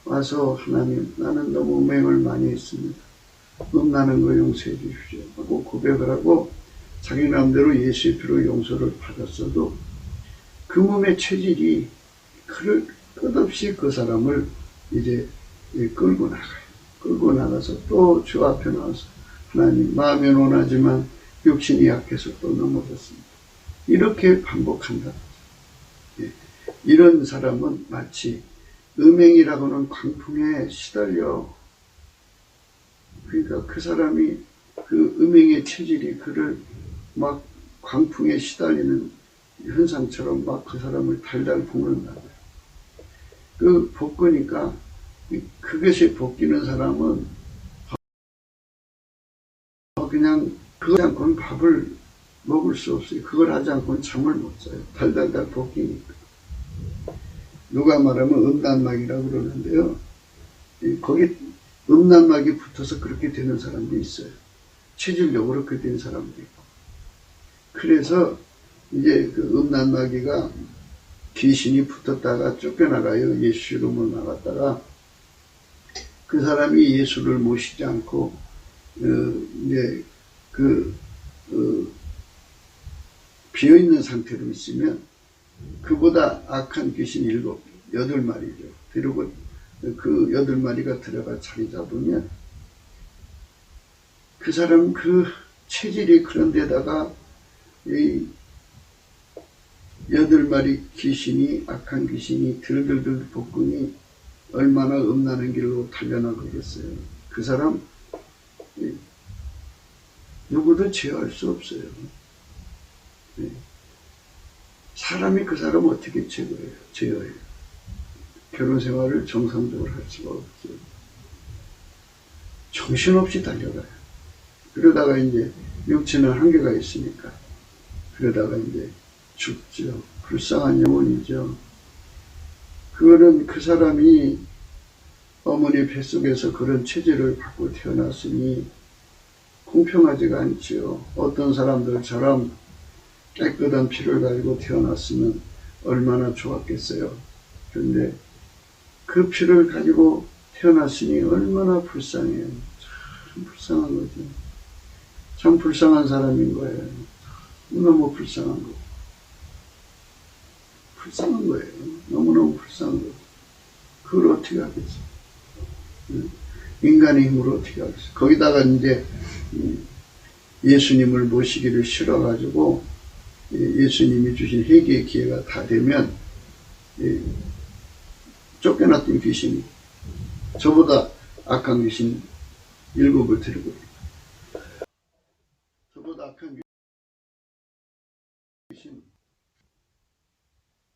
[SPEAKER 1] 와서 하나님, 나는 너무 음행을 많이 했습니다. 음란한 거 용서해 주십시오 하고 고백을 하고 자기 마음대로 예수의 피로 용서를 받았어도 그 몸의 체질이 그를 끝없이 그 사람을 이제 끌고 나가요. 끌고 나가서 또 주 앞에 나와서 하나님, 마음엔 원하지만 육신이 약해서 또 넘어졌습니다. 이렇게 반복한다. 이런 사람은 마치 음행이라고는 광풍에 시달려. 그러니까 그 사람이 그 음행의 체질이 그를 막 광풍에 시달리는 현상처럼 막 그 사람을 달달 볶는다고요. 그 볶으니까 그것이 볶이는 사람은 그냥 그거 하지 않고는 밥을 먹을 수 없어요. 그걸 하지 않고는 잠을 못 자요. 달달달 볶이니까. 누가 말하면 음란막이라고 그러는데요. 거기 음란막이 붙어서 그렇게 되는 사람도 있어요. 체질적으로 그렇게 된 사람도 있고. 그래서 이제 그 음란마귀가 귀신이 붙었다가 쫓겨나가요. 예수 이름으로 나갔다가 그 사람이 예수를 모시지 않고 이제 비어있는 상태로 있으면 그보다 악한 귀신 8마리죠. 그리고 그 8마리가 들어가 자리 잡으면 그 사람 그 체질이 그런 데다가 이 8마리 귀신이 악한 귀신이 들들들 볶으니 얼마나 음란한 길로 달려나가겠어요. 그 사람 누구도 제어할 수 없어요. 사람이 그 사람 어떻게 제어해요? 결혼 생활을 정상적으로 할 수가 없어요. 정신없이 달려가요. 그러다가 이제 육체는 한계가 있으니까 그러다가 이제 죽죠. 불쌍한 영혼이죠. 그거는 그 사람이 어머니 뱃속에서 그런 체질을 받고 태어났으니 공평하지가 않지요. 어떤 사람들처럼 깨끗한 피를 가지고 태어났으면 얼마나 좋았겠어요. 그런데 그 피를 가지고 태어났으니 얼마나 불쌍해요. 참 불쌍한 거죠. 참 불쌍한 사람인 거예요. 너무 불쌍한 거. 불쌍한 거예요. 너무너무 불쌍한 거. 그걸 어떻게 하겠어요? 인간의 힘으로 어떻게 하겠어요? 거기다가 이제 예수님을 모시기를 싫어가지고 예수님이 주신 회개의 기회가 다 되면 쫓겨났던 귀신이 저보다 악한 귀신 7을 데리고 저보다 악한 귀신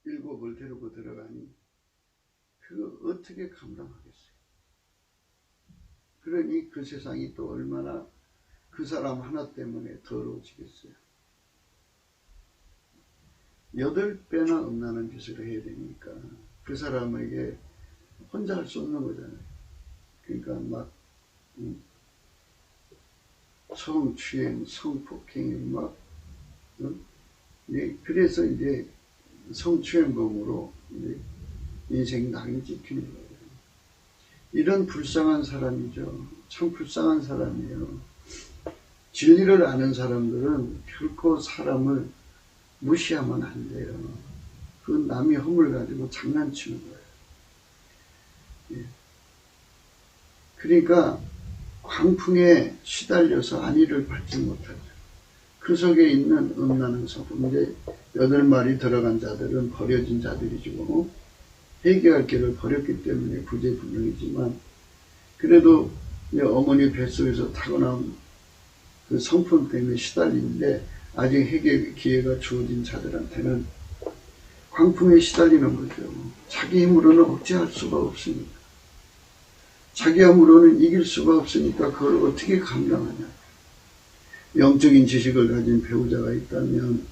[SPEAKER 1] 7을 데리고 들어가니 그거 어떻게 감당하겠어요? 그러니 그 세상이 또 얼마나 그 사람 하나 때문에 더러워지겠어요. 8배나 음란한 짓을 해야 되니까 그 사람에게 혼자 할 수 없는 거잖아요. 그러니까 막 성추행, 성폭행이 막 그래서 이제 성추행범으로 이제 인생 낙인 찍히는 거예요. 이런 불쌍한 사람이죠. 참 불쌍한 사람이에요. 진리를 아는 사람들은 결코 사람을 무시하면 안 돼요. 그건 남의 허물 가지고 장난치는 거예요. 예. 그러니까 광풍에 시달려서 안위를 받지 못하죠. 그 속에 있는 음란한 성품, 이제 8마리 들어간 자들은 버려진 자들이죠. 회개할 길을 버렸기 때문에 구제불능이지만 그래도 어머니 뱃속에서 타고난 그 성품 때문에 시달리는데 아직 회개 기회가 주어진 자들한테는 광풍에 시달리는 거죠. 자기 힘으로는 억제할 수가 없으니까. 자기 힘으로는 이길 수가 없으니까 그걸 어떻게 감당하냐. 영적인 지식을 가진 배우자가 있다면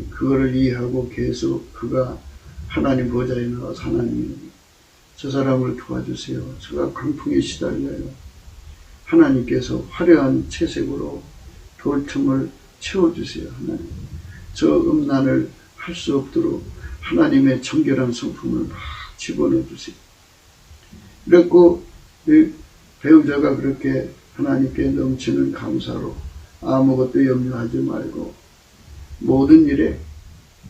[SPEAKER 1] 그거를 이해하고 계속 그가 하나님 보좌에 나와서 하나님 저 사람을 도와주세요. 저가 광풍에 시달려요. 하나님께서 화려한 채색으로 돌틈을 채워주세요. 하나님 저 음란을 할 수 없도록 하나님의 정결한 성품을 막 집어넣어 주세요. 그랬고 배우자가 그렇게 하나님께 넘치는 감사로 아무것도 염려하지 말고 모든 일에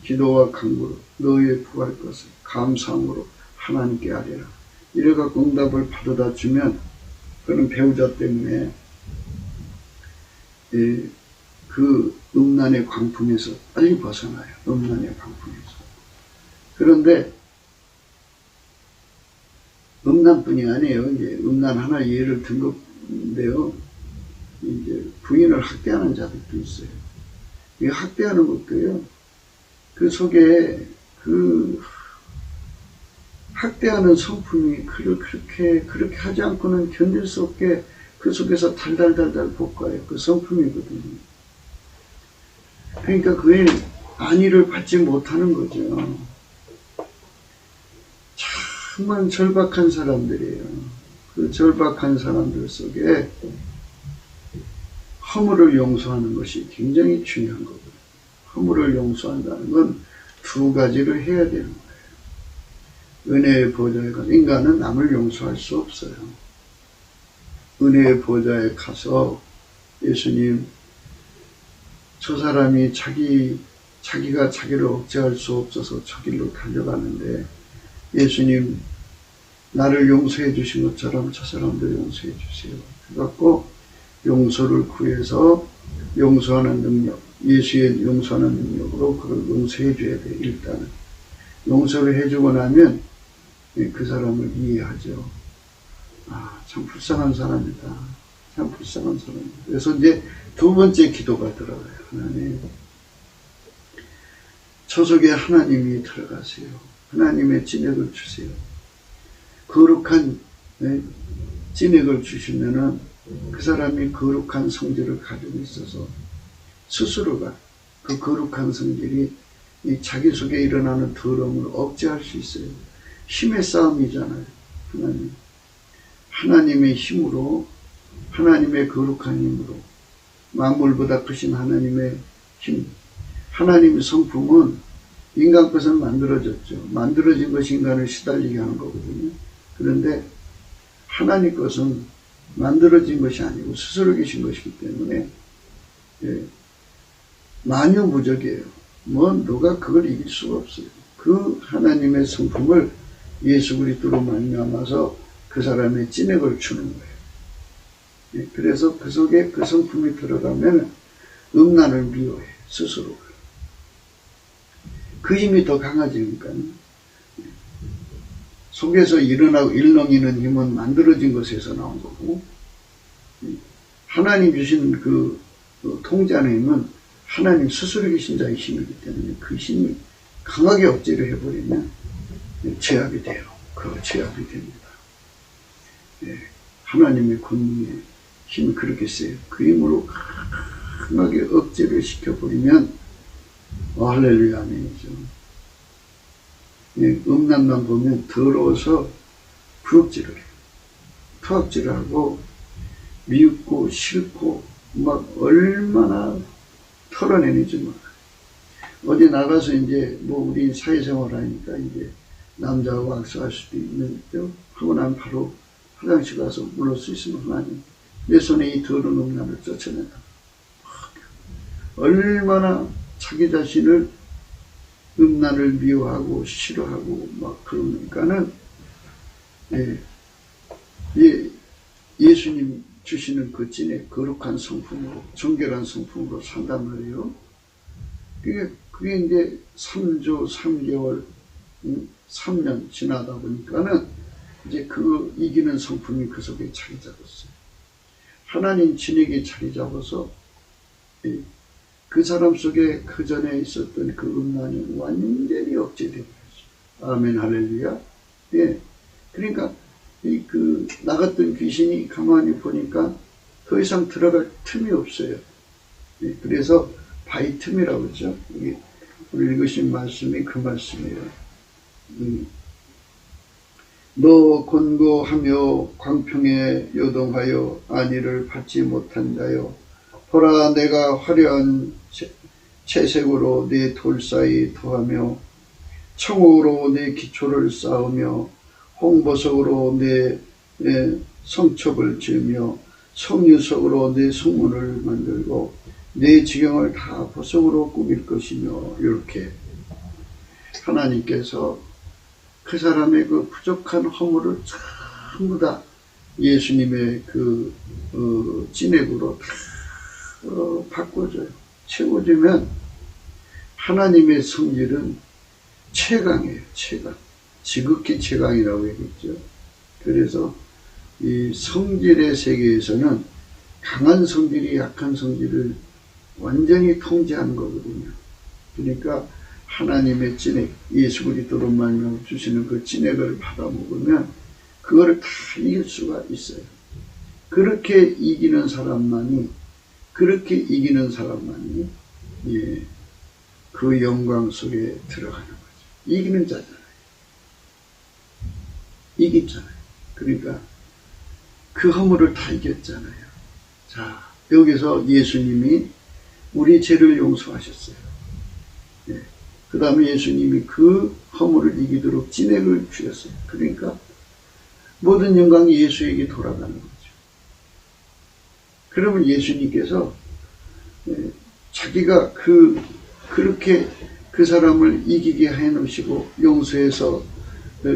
[SPEAKER 1] 기도와 간구로 너희의 구할 것을 감사함으로 하나님께 아뢰라. 이래갖고 응답을 받아다 주면 그는 배우자 때문에 그 음란의 광풍에서 빨리 벗어나요. 음란의 광풍에서. 그런데 음란뿐이 아니에요. 이제 음란 하나 예를 든 건데요. 이제 부인을 학대하는 자들도 있어요. 이 학대하는 것도요. 그 속에 그 학대하는 성품이 그렇게 하지 않고는 견딜 수 없게 그 속에서 달달달달 볶아요. 그 성품이거든요. 그러니까 그의 안위를 받지 못하는 거죠. 정말 절박한 사람들이에요. 그 절박한 사람들 속에 허물을 용서하는 것이 굉장히 중요한 거거든요. 허물을 용서한다는 건 2가지를 해야 되는 거예요. 은혜의 보좌에 가서 인간은 남을 용서할 수 없어요. 은혜의 보좌에 가서 예수님 저 사람이 자기가 자기를 억제할 수 없어서 저 길로 달려가는데 예수님 나를 용서해 주신 것처럼 저 사람도 용서해 주세요. 그래갖고 용서를 구해서 용서하는 능력, 예수의 용서하는 능력으로 그걸 용서해 줘야 돼요. 일단은 용서를 해주고 나면 그 사람을 이해하죠. 아, 참 불쌍한 사람이다. 참 불쌍한 사람이다. 그래서 이제 2번째 기도가 들어가요. 하나님, 저 속에 하나님이 들어가세요. 하나님의 진액을 주세요. 거룩한 진액을 주시면은 그 사람이 거룩한 성질을 가지고 있어서 스스로가 그 거룩한 성질이 이 자기 속에 일어나는 더러움을 억제할 수 있어요. 힘의 싸움이잖아요. 하나님의 힘으로, 하나님의 거룩한 힘으로, 만물보다 크신 하나님의 힘, 하나님의 성품은 인간 것은 만들어졌죠. 만들어진 것이 인간을 시달리게 하는 거거든요. 그런데 하나님 것은 만들어진 것이 아니고 스스로 계신 것이기 때문에 만유무적이에요. 누가 그걸 이길 수가 없어요. 그 하나님의 성품을 예수 그리스도로 말미암아서 그 사람의 찐액을 주는 거예요. 그래서 그 속에 그 성품이 들어가면 음란을 미워해, 스스로. 그 힘이 더 강해지니까요. 속에서 일렁이는 힘은 만들어진 것에서 나온 거고, 하나님 주신 그 통제하는 힘은 하나님 스스로 계신 자의 힘이기 때문에 그 힘이 강하게 억제를 해버리면 제압이 돼요. 그 제압이 됩니다. 하나님의 권능의 힘이 그렇게 세요. 그 힘으로 강하게 억제를 시켜버리면 할렐루야 아멘이죠. 음란만 보면 더러워서 부역질을 해요. 투악질을 하고 미흡고 싫고 막 얼마나 털어내는지 몰라요. 어디 나가서 이제 우리 사회생활 하니까 이제 남자하고 악수할 수도 있는데요. 하고 나면 바로 화장실 가서 물을 수 있으면 하나님 내 손에 이 더러운 음란을 쫓아낸다. 얼마나 자기 자신을 음란을 미워하고 싫어하고 막 그러니까는 예수님 주시는 그 찐의 거룩한 성품으로 정결한 성품으로 산단 말이에요. 그게 이제 3주 3개월 3년 지나다 보니까는 이제 그 이기는 성품이 그 속에 자리 잡았어요. 하나님 진에게 자리 잡아서 그 사람 속에 그 전에 있었던 그 음란이 완전히 억제되고 있어요. 아멘 할렐루야. 그러니까 나갔던 귀신이 가만히 보니까 더 이상 들어갈 틈이 없어요. 그래서 바위 틈이라고 그러죠. 우리 읽으신 말씀이 그 말씀이에요. 너 곤고하며 광평에 요동하여 안위를 받지 못한 자여, 보라 내가 화려한 채색으로 네 돌 사이 더하며 청옥으로 네 기초를 쌓으며 홍보석으로 내 성첩을 지으며 성유석으로 내 성문을 만들고 내 지경을 다 보석으로 꾸밀 것이며, 이렇게 하나님께서 그 사람의 그 부족한 허물을 전부 다 예수님의 그 진액으로 다 바꿔줘요. 채워주면 하나님의 성질은 최강이에요. 최강. 지극히 최강이라고 얘기했죠. 그래서 이 성질의 세계에서는 강한 성질이 약한 성질을 완전히 통제하는 거거든요. 그러니까 하나님의 찐액, 예수 그리스도로 말미암아 주시는 그 찐액을 받아 먹으면 그거를 다 이길 수가 있어요. 그렇게 이기는 사람만이 그 영광 속에 들어가는 거죠. 이기는 자잖아요. 이겼잖아요. 그러니까 그 허물을 다 이겼잖아요. 자, 여기서 예수님이 우리 죄를 용서하셨어요. 그 다음에 예수님이 그 허물을 이기도록 진액을 주셨어요. 그러니까 모든 영광이 예수에게 돌아가는 거죠. 그러면 예수님께서 자기가 그렇게 그 사람을 이기게 해 놓으시고 용서해서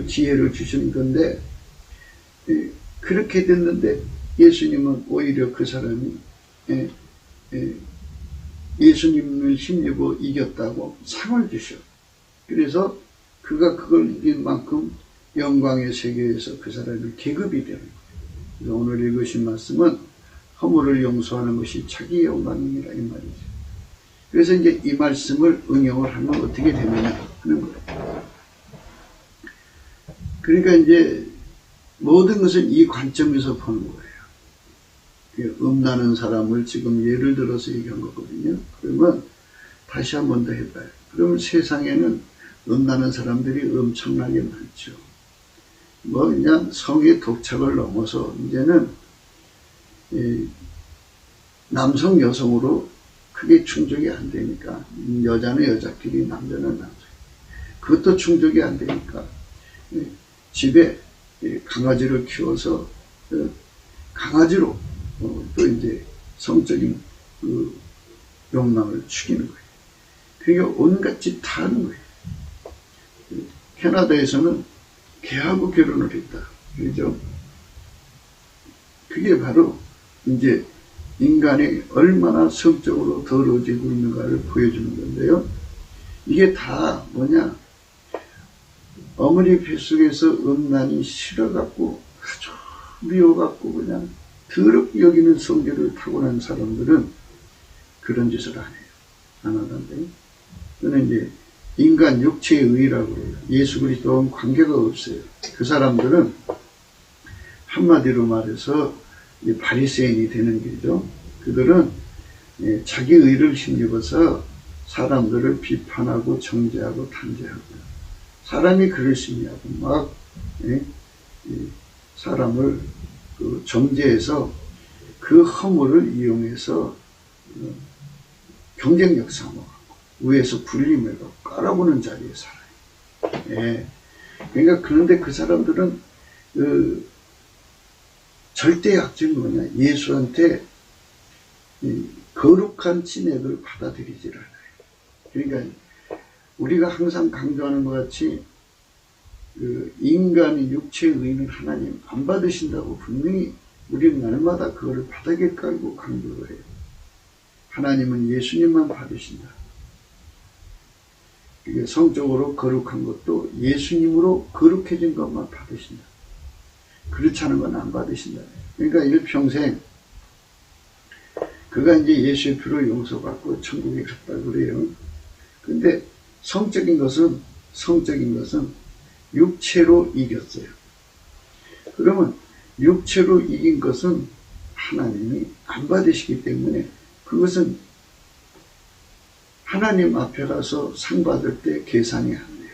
[SPEAKER 1] 기회를 주신 건데, 그렇게 됐는데 예수님은 오히려 그 사람이 예수님을 힘입어 이겼다고 상을 주셔. 그래서 그가 그걸 이긴 만큼 영광의 세계에서 그 사람이 계급이 되는 거예요. 오늘 읽으신 말씀은 허물을 용서하는 것이 자기 영광이라 이 말이죠. 그래서 이제 이 말씀을 응용을 하면 어떻게 되느냐 하는 거예요. 그러니까 이제 모든 것은 이 관점에서 보는 거예요. 음나는 사람을 지금 예를 들어서 얘기한 거거든요. 그러면 다시 한 번 더 해봐요. 그러면 세상에는 음나는 사람들이 엄청나게 많죠. 그냥 성의 독착을 넘어서 이제는 남성 여성으로 크게 충족이 안 되니까, 여자는 여자끼리 남자는 남자, 그것도 충족이 안 되니까 집에 강아지를 키워서 강아지로 또 이제 성적인 그 욕망을 죽이는 거예요. 그러니까 온갖 짓 다 하는 거예요. 캐나다에서는 개하고 결혼을 했다. 그죠? 그게 바로 이제 인간이 얼마나 성적으로 더러워지고 있는가를 보여주는 건데요. 이게 다 뭐냐? 어머니 뱃속에서 음란이 싫어갖고 아주 미워갖고 그냥 더럽게 여기는 성질을 타고난 사람들은 그런 짓을 안 해요. 안 하던데. 그는 이제 인간 육체의 의라고 해요. 예수 그리스도와는 관계가 없어요. 그 사람들은 한마디로 말해서 바리새인이 되는 길이죠. 그들은 자기 의를 힘입어서 사람들을 비판하고 정죄하고 단죄하고 사람이 그러시냐고 막 사람을 정죄해서 그 허물을 이용해서 경쟁력 삼아갖고 위에서 불림을 깔아보는 자리에 살아요. 그러니까 그런데 그 사람들은 절대 약점이 뭐냐? 예수한테 거룩한 진액을 받아들이질 않아요. 그러니까 우리가 항상 강조하는 것 같이 인간의 육체의 의는 하나님 안 받으신다고 분명히 우리는 날마다 그거를 바닥에 깔고 강조를 해요. 하나님은 예수님만 받으신다. 이게 성적으로 거룩한 것도 예수님으로 거룩해진 것만 받으신다. 그렇지 않은 건 안 받으신다. 그러니까 일평생 그가 이제 예수의 피로 용서받고 천국에 갔다 그래요. 근데 성적인 것은 육체로 이겼어요. 그러면 육체로 이긴 것은 하나님이 안 받으시기 때문에 그것은 하나님 앞에 가서 상 받을 때 계산이 안 돼요.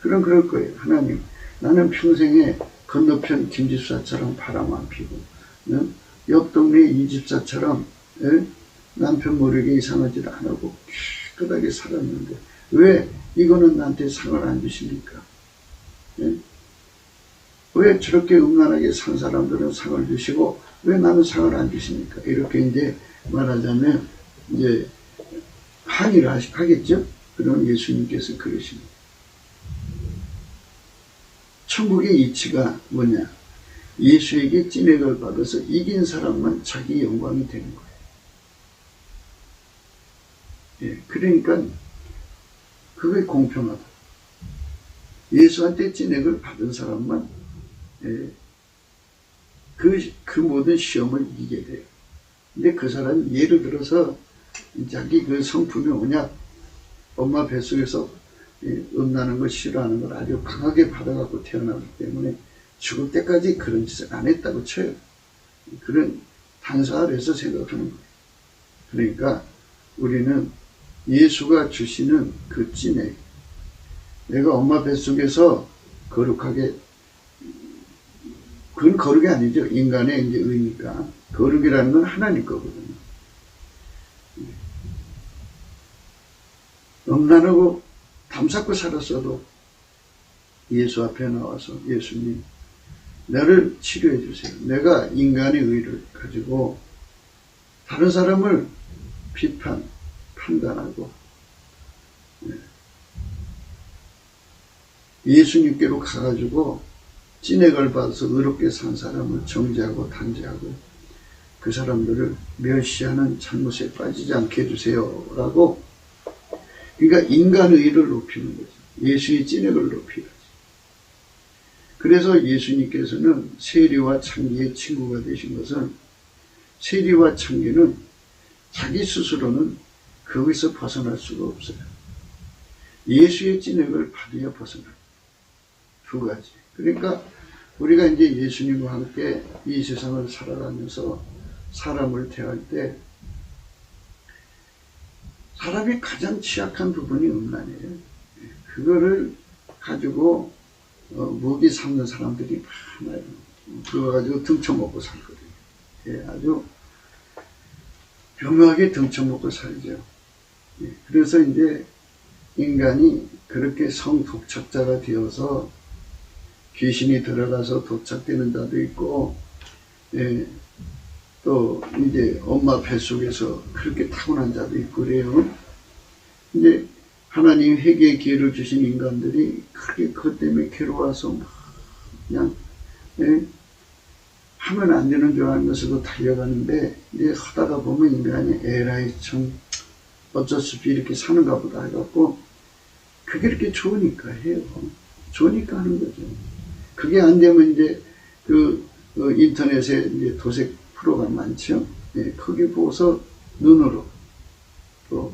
[SPEAKER 1] 그럼 그럴 거예요. 하나님, 나는 평생에 건너편 김집사처럼 바람 안 피고 옆 동네 이집사처럼 남편 모르게 이상한 짓 안 하고 깨끗하게 살았는데 왜 이거는 나한테 상을 안 주십니까? 왜 저렇게 음란하게 산 사람들은 상을 주시고 왜 나는 상을 안 주십니까? 이렇게 이제 말하자면 이제 항의를 하겠죠? 그럼 예수님께서 그러십니다. 천국의 이치가 뭐냐? 예수에게 찐액을 받아서 이긴 사람만 자기 영광이 되는 거예요. 그러니까 그게 공평하다. 예수한테 찐액을 받은 사람만 그 모든 시험을 이기게 돼요. 근데 그 사람이 예를 들어서 자기 그 성품이 뭐냐? 엄마 뱃속에서 음란한 걸 싫어하는 걸 아주 강하게 받아갖고 태어나기 때문에 죽을 때까지 그런 짓을 안 했다고 쳐요. 그런 단서 아래서 생각하는 거예요. 그러니까 우리는 예수가 주시는 그 찐액, 내가 엄마 뱃속에서 거룩하게, 그건 거룩이 아니죠. 인간의 이제 의니까. 거룩이라는 건 하나님 거거든요. 음란하고 담쌓고 살았어도 예수 앞에 나와서 예수님, 나를 치료해 주세요. 내가 인간의 의를 가지고 다른 사람을 판단하고 예수님께로 가가지고 찐액을 받아서 의롭게 산 사람을 정죄하고 단죄하고 그 사람들을 멸시하는 잘못에 빠지지 않게 해주세요. 라고, 그러니까 인간의 의를 높이는 거죠. 예수의 찐액을 높이는 거죠. 그래서 예수님께서는 세리와 창기의 친구가 되신 것은, 세리와 창기는 자기 스스로는 거기서 벗어날 수가 없어요. 예수의 찐액을 받아야 벗어나요. 두 가지. 그러니까 우리가 이제 예수님과 함께 이 세상을 살아가면서 사람을 대할 때 사람이 가장 취약한 부분이 음란이에요. 그거를 가지고 무기 삼는 사람들이 많아요. 그거 가지고 등쳐먹고 살거든요. 아주 교묘하게 등쳐먹고 살죠. 그래서 이제 인간이 그렇게 성독착자가 되어서 귀신이 들어가서 도착되는 자도 있고 예, 또 이제 엄마 뱃속에서 그렇게 타고난 자도 있고 그래요. 이제 하나님 회개의 기회를 주신 인간들이 크게 그것 때문에 괴로워서 막 그냥 예, 하면 안 되는 줄 알면서도 달려가는데 이제 하다가 보면 인간이 에라이 참 어쩔 수 없이 이렇게 사는가 보다 해갖고 그게 이렇게 좋으니까 해요. 좋으니까 하는 거죠. 그게 안 되면 이제 인터넷에 이제 도색 프로가 많죠. 예, 거기 보고서 눈으로 또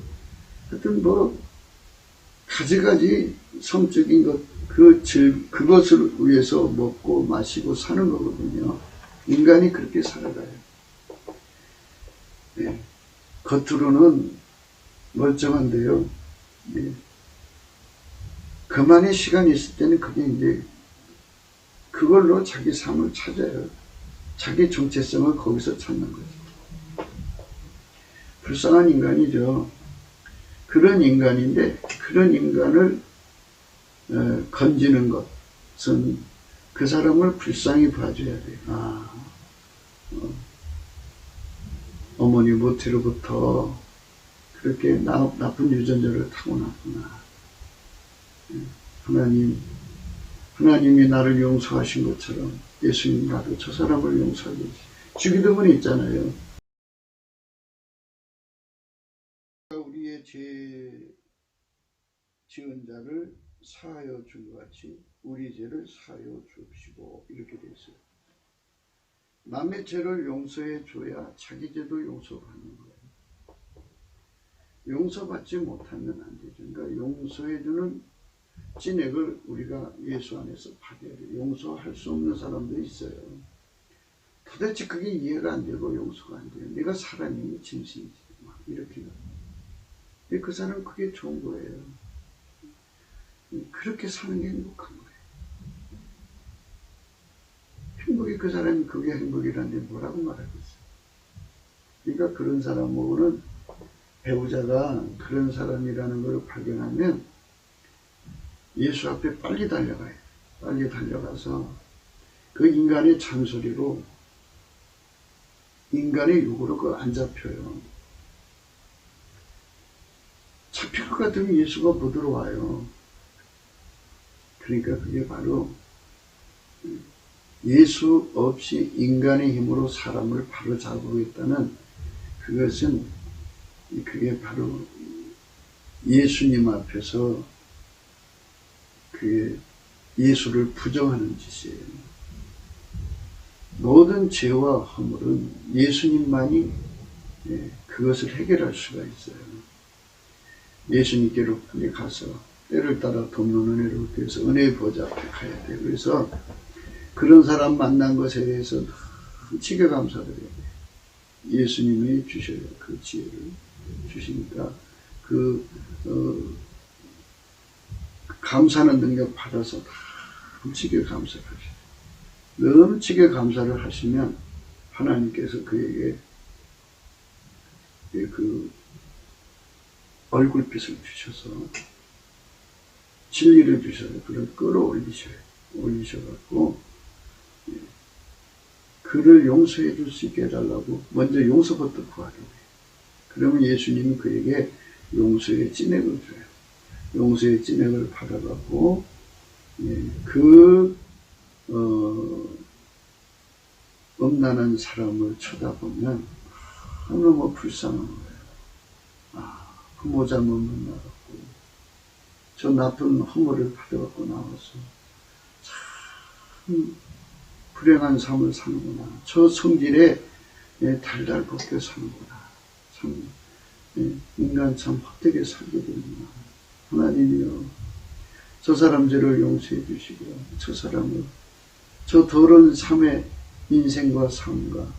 [SPEAKER 1] 하여튼 뭐 가지가지 성적인 것 그것을 위해서 먹고 마시고 사는 거거든요. 인간이 그렇게 살아가요. 예, 겉으로는 멀쩡한데요. 예, 그만의 시간이 있을 때는 그게 이제 그걸로 자기 삶을 찾아요. 자기 정체성을 거기서 찾는 거죠. 불쌍한 인간이죠. 그런 인간인데 그런 인간을 건지는 것은 그 사람을 불쌍히 봐줘야 돼요. 어머니 모태로부터 그렇게 나쁜 유전자를 타고났구나. 하나님이 나를 용서하신 것처럼 예수님 나도 저 사람을 용서하게 주기도문이 있잖아요. 우리의 죄 지은 자를 사하여 준 것 같이 우리 죄를 사하여 주옵시고 이렇게 되어 있어요. 남의 죄를 용서해 줘야 자기 죄도 용서받는 거예요. 용서받지 못하면 안 되죠. 그러니까 용서해 주는 진액을 우리가 예수 안에서 받아야 돼요. 용서할 수 없는 사람도 있어요. 도대체 그게 이해가 안 되고 용서가 안 돼요. 내가 사람이니 짐승이지 막 이렇게. 근데 그 사람은 그게 좋은 거예요. 그렇게 사는 게 행복한 거예요. 행복이 그 사람이 그게 행복이라는데 뭐라고 말하겠어요. 그러니까 그런 사람하고는 배우자가 그런 사람이라는 걸 발견하면 예수 앞에 빨리 달려가요. 빨리 달려가서 그 인간의 잔소리로 인간의 욕으로 그거 안 잡혀요. 잡힐 것 같으면 예수가 못 들어와요. 그러니까 그게 바로 예수 없이 인간의 힘으로 사람을 바로 잡으겠다는 그것은 그게 바로 예수님 앞에서 그게 예수를 부정하는 짓이에요. 모든 죄와 허물은 예수님만이 그것을 해결할 수가 있어요. 예수님께로 빨리 가서 때를 따라 돕는 은혜를 얻기 위해서 은혜의 보좌 앞에 가야 돼요. 그래서 그런 사람 만난 것에 대해서 지게 감사드려야 돼요. 예수님이 주셔야 그 지혜를 주시니까 감사하는 능력 받아서 넘치게 감사를 하셔요. 넘치게 감사를 하시면 하나님께서 그에게 그 얼굴빛을 주셔서 진리를 주셔서 그를 올리셔갖고 그를 용서해 줄 수 있게 해달라고 먼저 용서부터 구하게 돼요. 그러면 예수님은 그에게 용서의 찐액을 줘요. 용서의 찐액을 받아갖고 음란한 사람을 쳐다보면 너무 불쌍한 거예요. 부모자문 만나갖고 저 나쁜 허물을 받아갖고 나와서 참 불행한 삶을 사는구나. 저 성질에 달달 벗겨 사는구나. 참 인간 참 헛되게 살게 되는구나. 하나님이요, 저 사람 죄를 용서해 주시고 저 사람을 저 더러운 삶의 인생과 삶과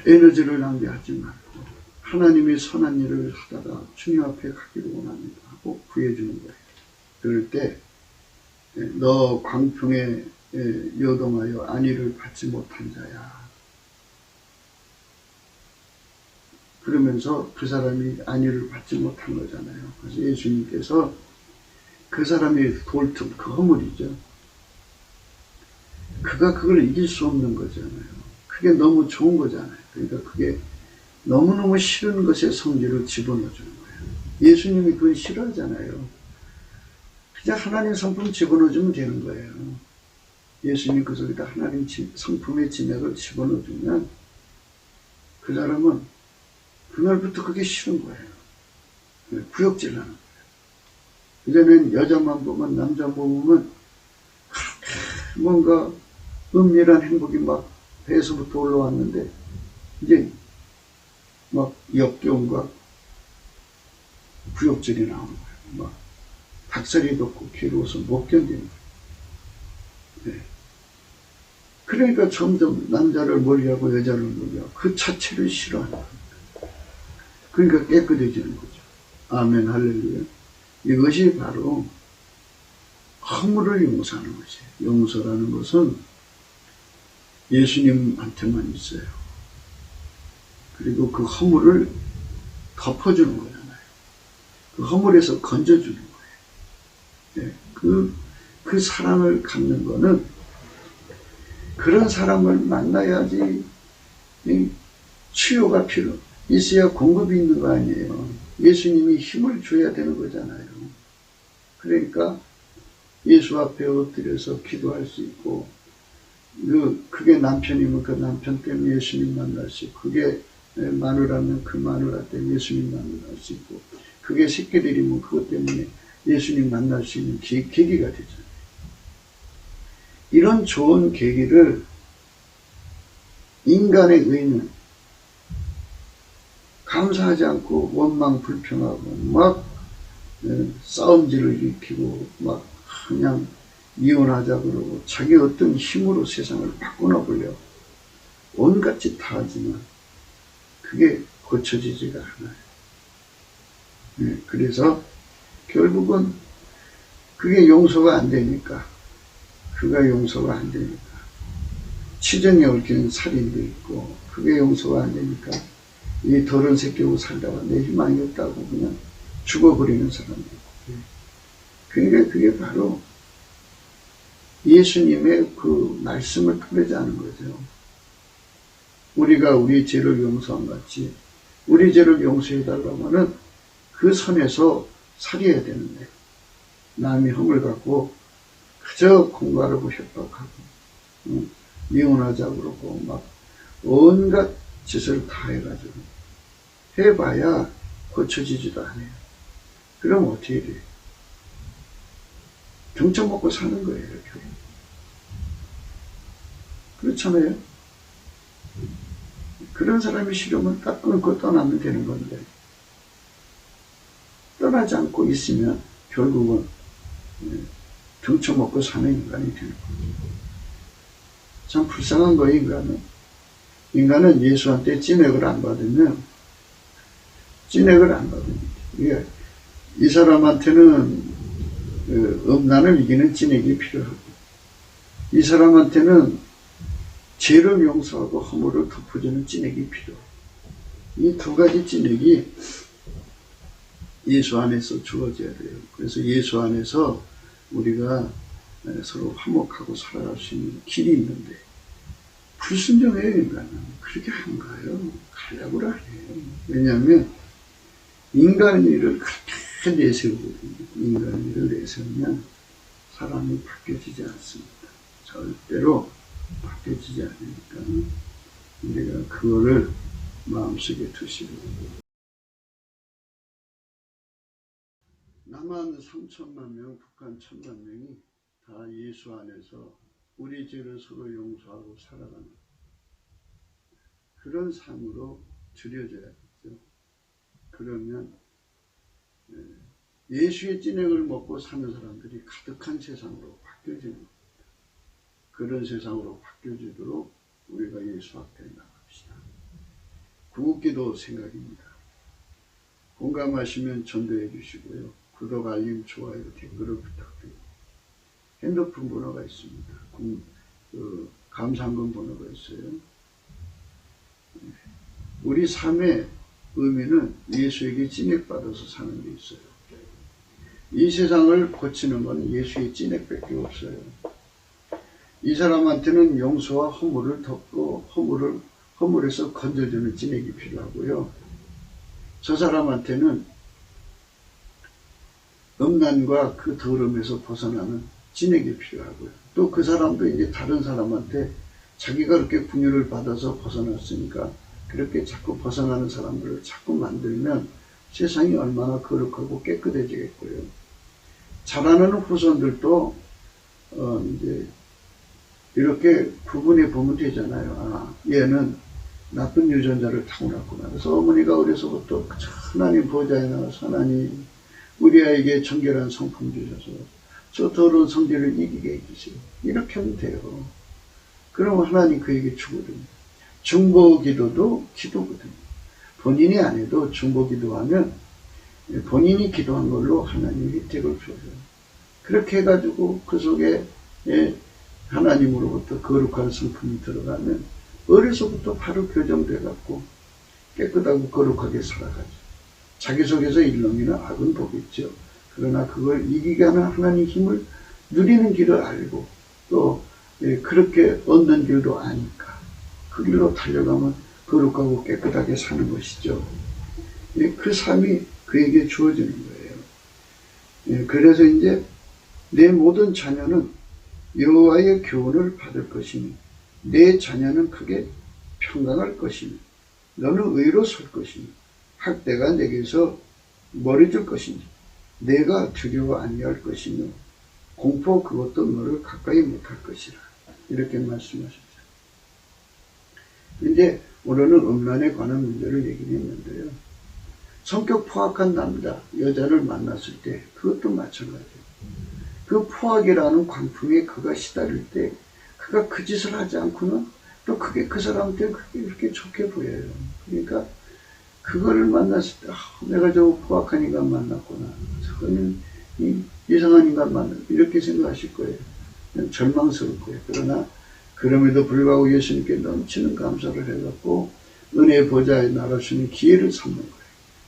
[SPEAKER 1] 에너지를 낭비하지 말고 하나님의 선한 일을 하다가 주님 앞에 가기를 원합니다 하고 구해주는 거예요. 그럴 때 너 광풍에 요동하여 안위를 받지 못한 자야. 그러면서 그 사람이 안위를 받지 못한 거잖아요. 그래서 예수님께서 그 사람의 돌틈, 그 허물이죠. 그가 그걸 이길 수 없는 거잖아요. 그게 너무 좋은 거잖아요. 그러니까 그게 너무너무 싫은 것에 성질을 집어넣어주는 거예요. 예수님이 그걸 싫어하잖아요. 그냥 하나님 성품 집어넣어주면 되는 거예요. 예수님 그 속에다 하나님 성품의 진액을 집어넣어주면 그 사람은 그날부터 그게 싫은 거예요. 구역질하는 거예요. 그전엔 여자만 보면 남자 보면 뭔가 은밀한 행복이 막 배에서부터 올라왔는데 이제 막 역겨움과 구역질이 나오는 거예요. 막 닭살이 돋고 괴로워서 못 견디는 거예요. 네. 그러니까 점점 남자를 멀리하고 여자를 멀리하고 그 자체를 싫어하는 거예요. 그러니까 깨끗해지는 거죠. 아멘 할렐루야. 이것이 바로 허물을 용서하는 것이에요. 용서라는 것은 예수님한테만 있어요. 그리고 그 허물을 덮어주는 거잖아요. 그 허물에서 건져주는 거예요. 네. 그 사랑을 갖는 거는 그런 사람을 만나야지 치유가 있어야 공급이 있는 거 아니에요. 예수님이 힘을 줘야 되는 거잖아요. 그러니까 예수 앞에 엎드려서 기도할 수 있고, 그게 남편이면 그 남편 때문에 예수님 만날 수 있고, 그게 마누라면 그 마누라 때문에 예수님 만날 수 있고, 그게 새끼들이면 그것 때문에 예수님 만날 수 있는 계기가 되잖아요. 이런 좋은 계기를 인간의 의는 감사하지 않고 원망 불평하고 막 싸움질을 일으키고 막 그냥 이혼하자 그러고 자기 어떤 힘으로 세상을 바꿔놔보려 온갖 짓 다 하지만 그게 고쳐지지가 않아요. 그래서 결국은 그게 용서가 안 되니까 그가 용서가 안 되니까 치정에 얽힌 살인도 있고 그게 용서가 안 되니까 이 더러운 새끼하고 살다가 내 희망이 없다고 그냥 죽어버리는 사람도 있고 그러니까 그게 바로 예수님의 그 말씀을 따르지 않은 거죠. 우리가 우리 죄를 용서한 같이 우리 죄를 용서해달라고 하는 그 선에서 살아야 되는데 남이 허물 갖고 그저 공갈하고 협박하고 이혼하자 그러고 막 온갖 짓을 다 해가지고 해봐야 고쳐지지도 않아요. 그럼 어떻게 돼요? 경청 먹고 사는 거예요. 이렇게. 그렇잖아요. 그런 사람이 싫으면 딱 끊고 떠나면 되는 건데 떠나지 않고 있으면 결국은 경청 먹고 사는 인간이 되는 거죠. 참 불쌍한 거예요. 인간은 예수한테 찐액을 안 받으면 이 사람한테는 음란을 이기는 찐액이 필요하고 이 사람한테는 죄를 용서하고 허물을 덮어주는 찐액이 필요하고 이 두 가지 찐액이 예수 안에서 주어져야 돼요. 그래서 예수 안에서 우리가 서로 화목하고 살아갈 수 있는 길이 있는데 불순종해요. 인간은 그렇게 한가요? 가려고 안 해요. 왜냐하면 인간의를 그렇게 내세우거든요. 인간의를 내세우면 사람이 바뀌어지지 않습니다. 절대로 바뀌어지지 않으니까 우리가 그거를 마음속에 두시고 남한 3천만 명, 북한 1,000만 명이 다 예수 안에서 우리 죄를 서로 용서하고 살아가는 그런 삶으로 들여져야겠죠. 그러면 예수의 찐액을 먹고 사는 사람들이 가득한 세상으로 바뀌어지는 겁니다. 그런 세상으로 바뀌어지도록 우리가 예수 앞에 나갑시다. 구국기도 생각입니다. 공감하시면 전도해 주시고요. 구독, 알림, 좋아요, 댓글을 부탁드립니다. 핸드폰 번호가 있습니다. 감사한금 번호가 있어요. 우리 삶의 의미는 예수에게 찐액받아서 사는 게 있어요. 이 세상을 고치는 건 예수의 찐액밖에 없어요. 이 사람한테는 용서와 허물을 덮고 허물에서 건져주는 진액이 필요하고요. 저 사람한테는 음란과 그 더러움에서 벗어나는 진액이 필요하고요. 또 그 사람도 이제 다른 사람한테 자기가 그렇게 분유를 받아서 벗어났으니까 그렇게 자꾸 벗어나는 사람들을 자꾸 만들면 세상이 얼마나 거룩하고 깨끗해지겠고요. 자라나는 후손들도 이제 이렇게 구분해 보면 되잖아요. 아, 얘는 나쁜 유전자를 타고났구나. 그래서 어머니가 어려서부터 하나님 보좌에 나가서 하나님 우리 아이에게 정결한 성품 주셔서 저 더러운 성질을 이기게 해주세요. 이렇게 하면 돼요. 그러면 하나님 그에게 주거든요. 중보기도도 기도거든요. 본인이 안 해도 중보기도하면 본인이 기도한 걸로 하나님 혜택을 줘요. 그렇게 해가지고 그 속에 하나님으로부터 거룩한 성품이 들어가면 어려서부터 바로 교정돼갖고 깨끗하고 거룩하게 살아가죠. 자기 속에서 일렁이는 악은 보겠죠. 그러나 그걸 이기게 하는 하나님 힘을 누리는 길을 알고 또 그렇게 얻는 길도 아니까 그 길로 달려가면 거룩하고 깨끗하게 사는 것이죠. 그 삶이 그에게 주어지는 거예요. 그래서 이제 내 모든 자녀는 여호와의 교훈을 받을 것이니 내 자녀는 크게 평강할 것이니 너는 의로 설 것이니 학대가 내게서 멀어질 것이니 내가 두려워 아니할 것이며 공포 그것도 너를 가까이 못할 것이라. 이렇게 말씀하셨죠. 이제 오늘은 음란에 관한 문제를 얘기했는데요. 성격 포악한 남자, 여자를 만났을 때 그것도 마찬가지예요. 그 포악이라는 광풍에 그가 시달릴 때 그가 그 짓을 하지 않고는 또 그게 그 사람한테 그렇게 좋게 보여요. 그러니까 그거를 만났을 때 내가 저 포악한 인간 만났구나. 저거는 이상한 인간 만났구나. 이렇게 생각하실 거예요. 절망스러울 거예요. 그러나 그럼에도 불구하고 예수님께 넘치는 감사를 해갖고 은혜의 보좌에 나갈 수 있는 기회를 삼는 거예요.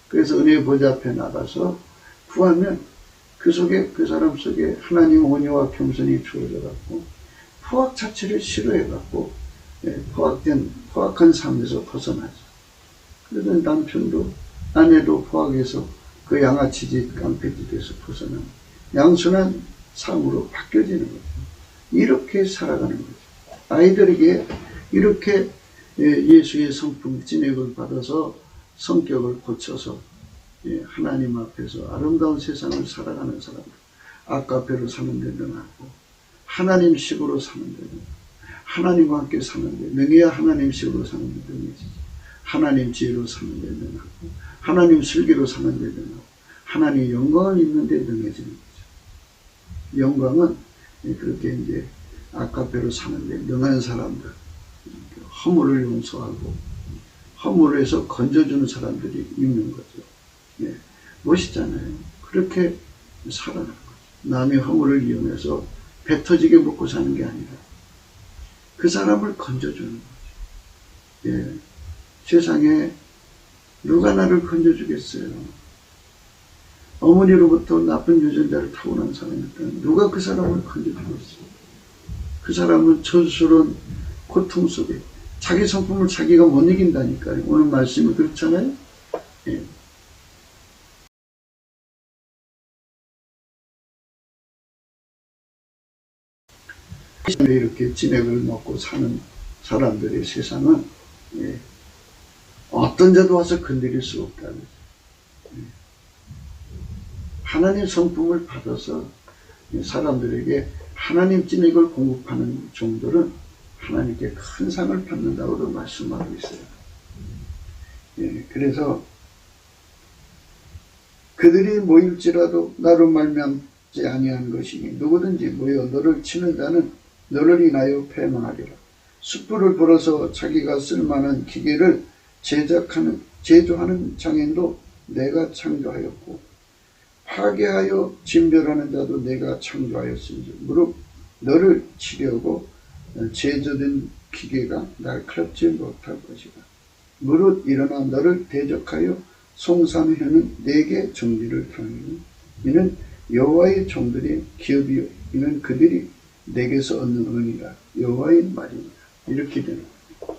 [SPEAKER 1] 그래서 은혜의 보좌 앞에 나가서 구하면 그 속에 그 사람 속에 하나님의 온유와 겸손이 주어져갖고 포악 자체를 싫어해갖고 포악한 삶에서 벗어나죠. 그래서 남편도 아내도 포악해서 그 양아치짓 깡패짓에서 벗어나 양순한 삶으로 바뀌어지는 거죠. 이렇게 살아가는 거죠. 아이들에게 이렇게 예수의 성품 진액을 받아서 성격을 고쳐서 하나님 앞에서 아름다운 세상을 살아가는 사람들, 아까페로 사는 데 능하고 하나님식으로 사는 데 능하고 하나님과 함께 사는 데 능해야 하나님식으로 사는 데 능해지죠. 하나님 지혜로 사는 데 능하고 하나님 슬기로 사는 데 능하고 하나님 영광을 입는 데 능해지는 거죠. 영광은 그렇게 이제 아까페로 사는 데 능한 사람들, 허물을 용서하고 허물에서 건져주는 사람들이 있는 거죠. 멋있잖아요. 그렇게 살아가는 거죠. 남의 허물을 이용해서 배 터지게 먹고 사는 게 아니라 그 사람을 건져주는 거죠. 세상에 누가 나를 건져주겠어요. 어머니로부터 나쁜 유전자를 타고난 사람이니까 누가 그 사람을 건져주겠어요. 그 사람은 저수스러운 고통 속에 자기 성품을 자기가 못 이긴다니까요. 오늘 말씀이 그렇잖아요. 이렇게 진액을 먹고 사는 사람들의 세상은 어떤 자도 와서 건드릴 수 없다는 거죠. 하나님 성품을 받아서 사람들에게 하나님 진액을 공급하는 종들은 하나님께 큰 상을 받는다고도 말씀하고 있어요. 그래서 그들이 모일지라도 나로 말미암지 아니한 것이니 누구든지 모여 너를 치는 자는 너를 인하여 패망하리라. 숯불을 불어서 자기가 쓸만한 기계를 제조하는 장인도 내가 창조하였고 파괴하여 진멸하는 자도 내가 창조하였으니 무릇 너를 치려고 제조된 기계가 날카롭지 못할 것이다. 무릇 일어나 너를 대적하여 송사하는 내게 정죄를 당하니 이는 여호와의 종들의 기업이요 이는 그들이 내게서 얻는 은이라 여호와의 말입니다. 이렇게 되는 거예요.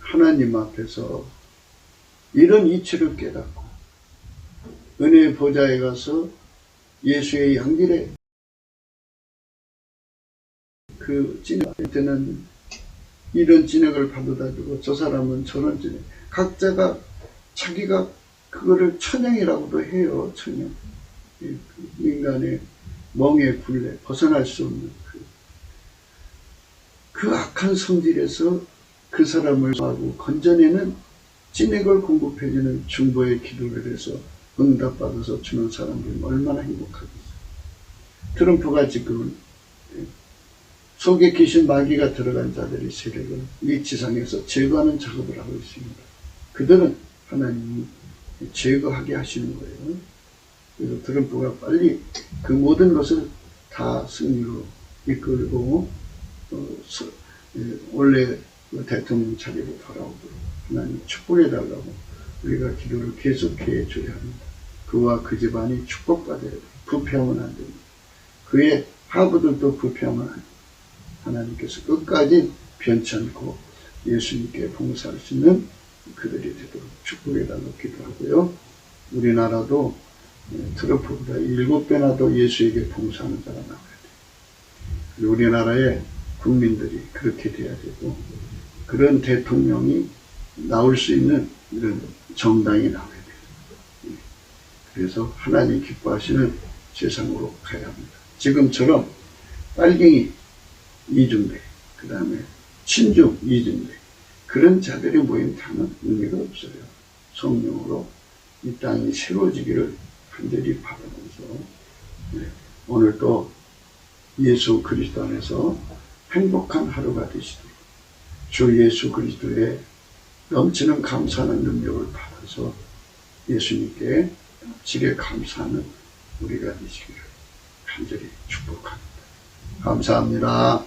[SPEAKER 1] 하나님 앞에서 이런 이치를 깨닫고 은혜의 보좌에 가서 예수의 양길에 그 진액 때는 이런 진액을 받아다 주고 저 사람은 저런 진액, 각자가 자기가 그거를 천형이라고도 해요. 천형. 인간의 멍에 굴레 벗어날 수 없는 그 악한 성질에서 그 사람을 하고 건져내는 진액을 공급해주는 중보의 기도를 해서 응답받아서 주는 사람들은 얼마나 행복하겠어요. 트럼프가 지금 속에 귀신 마귀가 들어간 자들의 세력을 이 지상에서 제거하는 작업을 하고 있습니다. 그들은 하나님이 제거하게 하시는 거예요. 그래서 트럼프가 빨리 그 모든 것을 다 승리로 이끌고 원래 대통령 자리로 돌아오도록 하나님 축복해달라고 우리가 기도를 계속해 줘야 합니다. 그와 그 집안이 축복받아야 돼요. 부패하면 안 됩니다. 그의 하부들도 부패하면 안 됩니다. 하나님께서 끝까지 변치 않고 예수님께 봉사할 수 있는 그들이 되도록 축복해달라고 기도하고요. 우리나라도 트럼프보다 7배나 더 예수에게 봉사하는 자가 나와야 돼요. 우리나라의 국민들이 그렇게 돼야 되고 그런 대통령이 나올 수 있는 이런 정당이 나와야 돼요. 그래서 하나님 기뻐하시는 세상으로 가야 합니다. 지금처럼 빨갱이 이중대, 그 다음에 친중 이중대 그런 자들이 모인 당은 의미가 없어요. 성령으로 이 땅이 새로워지기를 간절히 바라면서 오늘도 예수 그리스도 안에서 행복한 하루가 되시도록 주 예수 그리스도의 넘치는 감사하는 능력을 받아서 예수님께 지게 감사하는 우리가 되시기를 간절히 축복합니다. 감사합니다.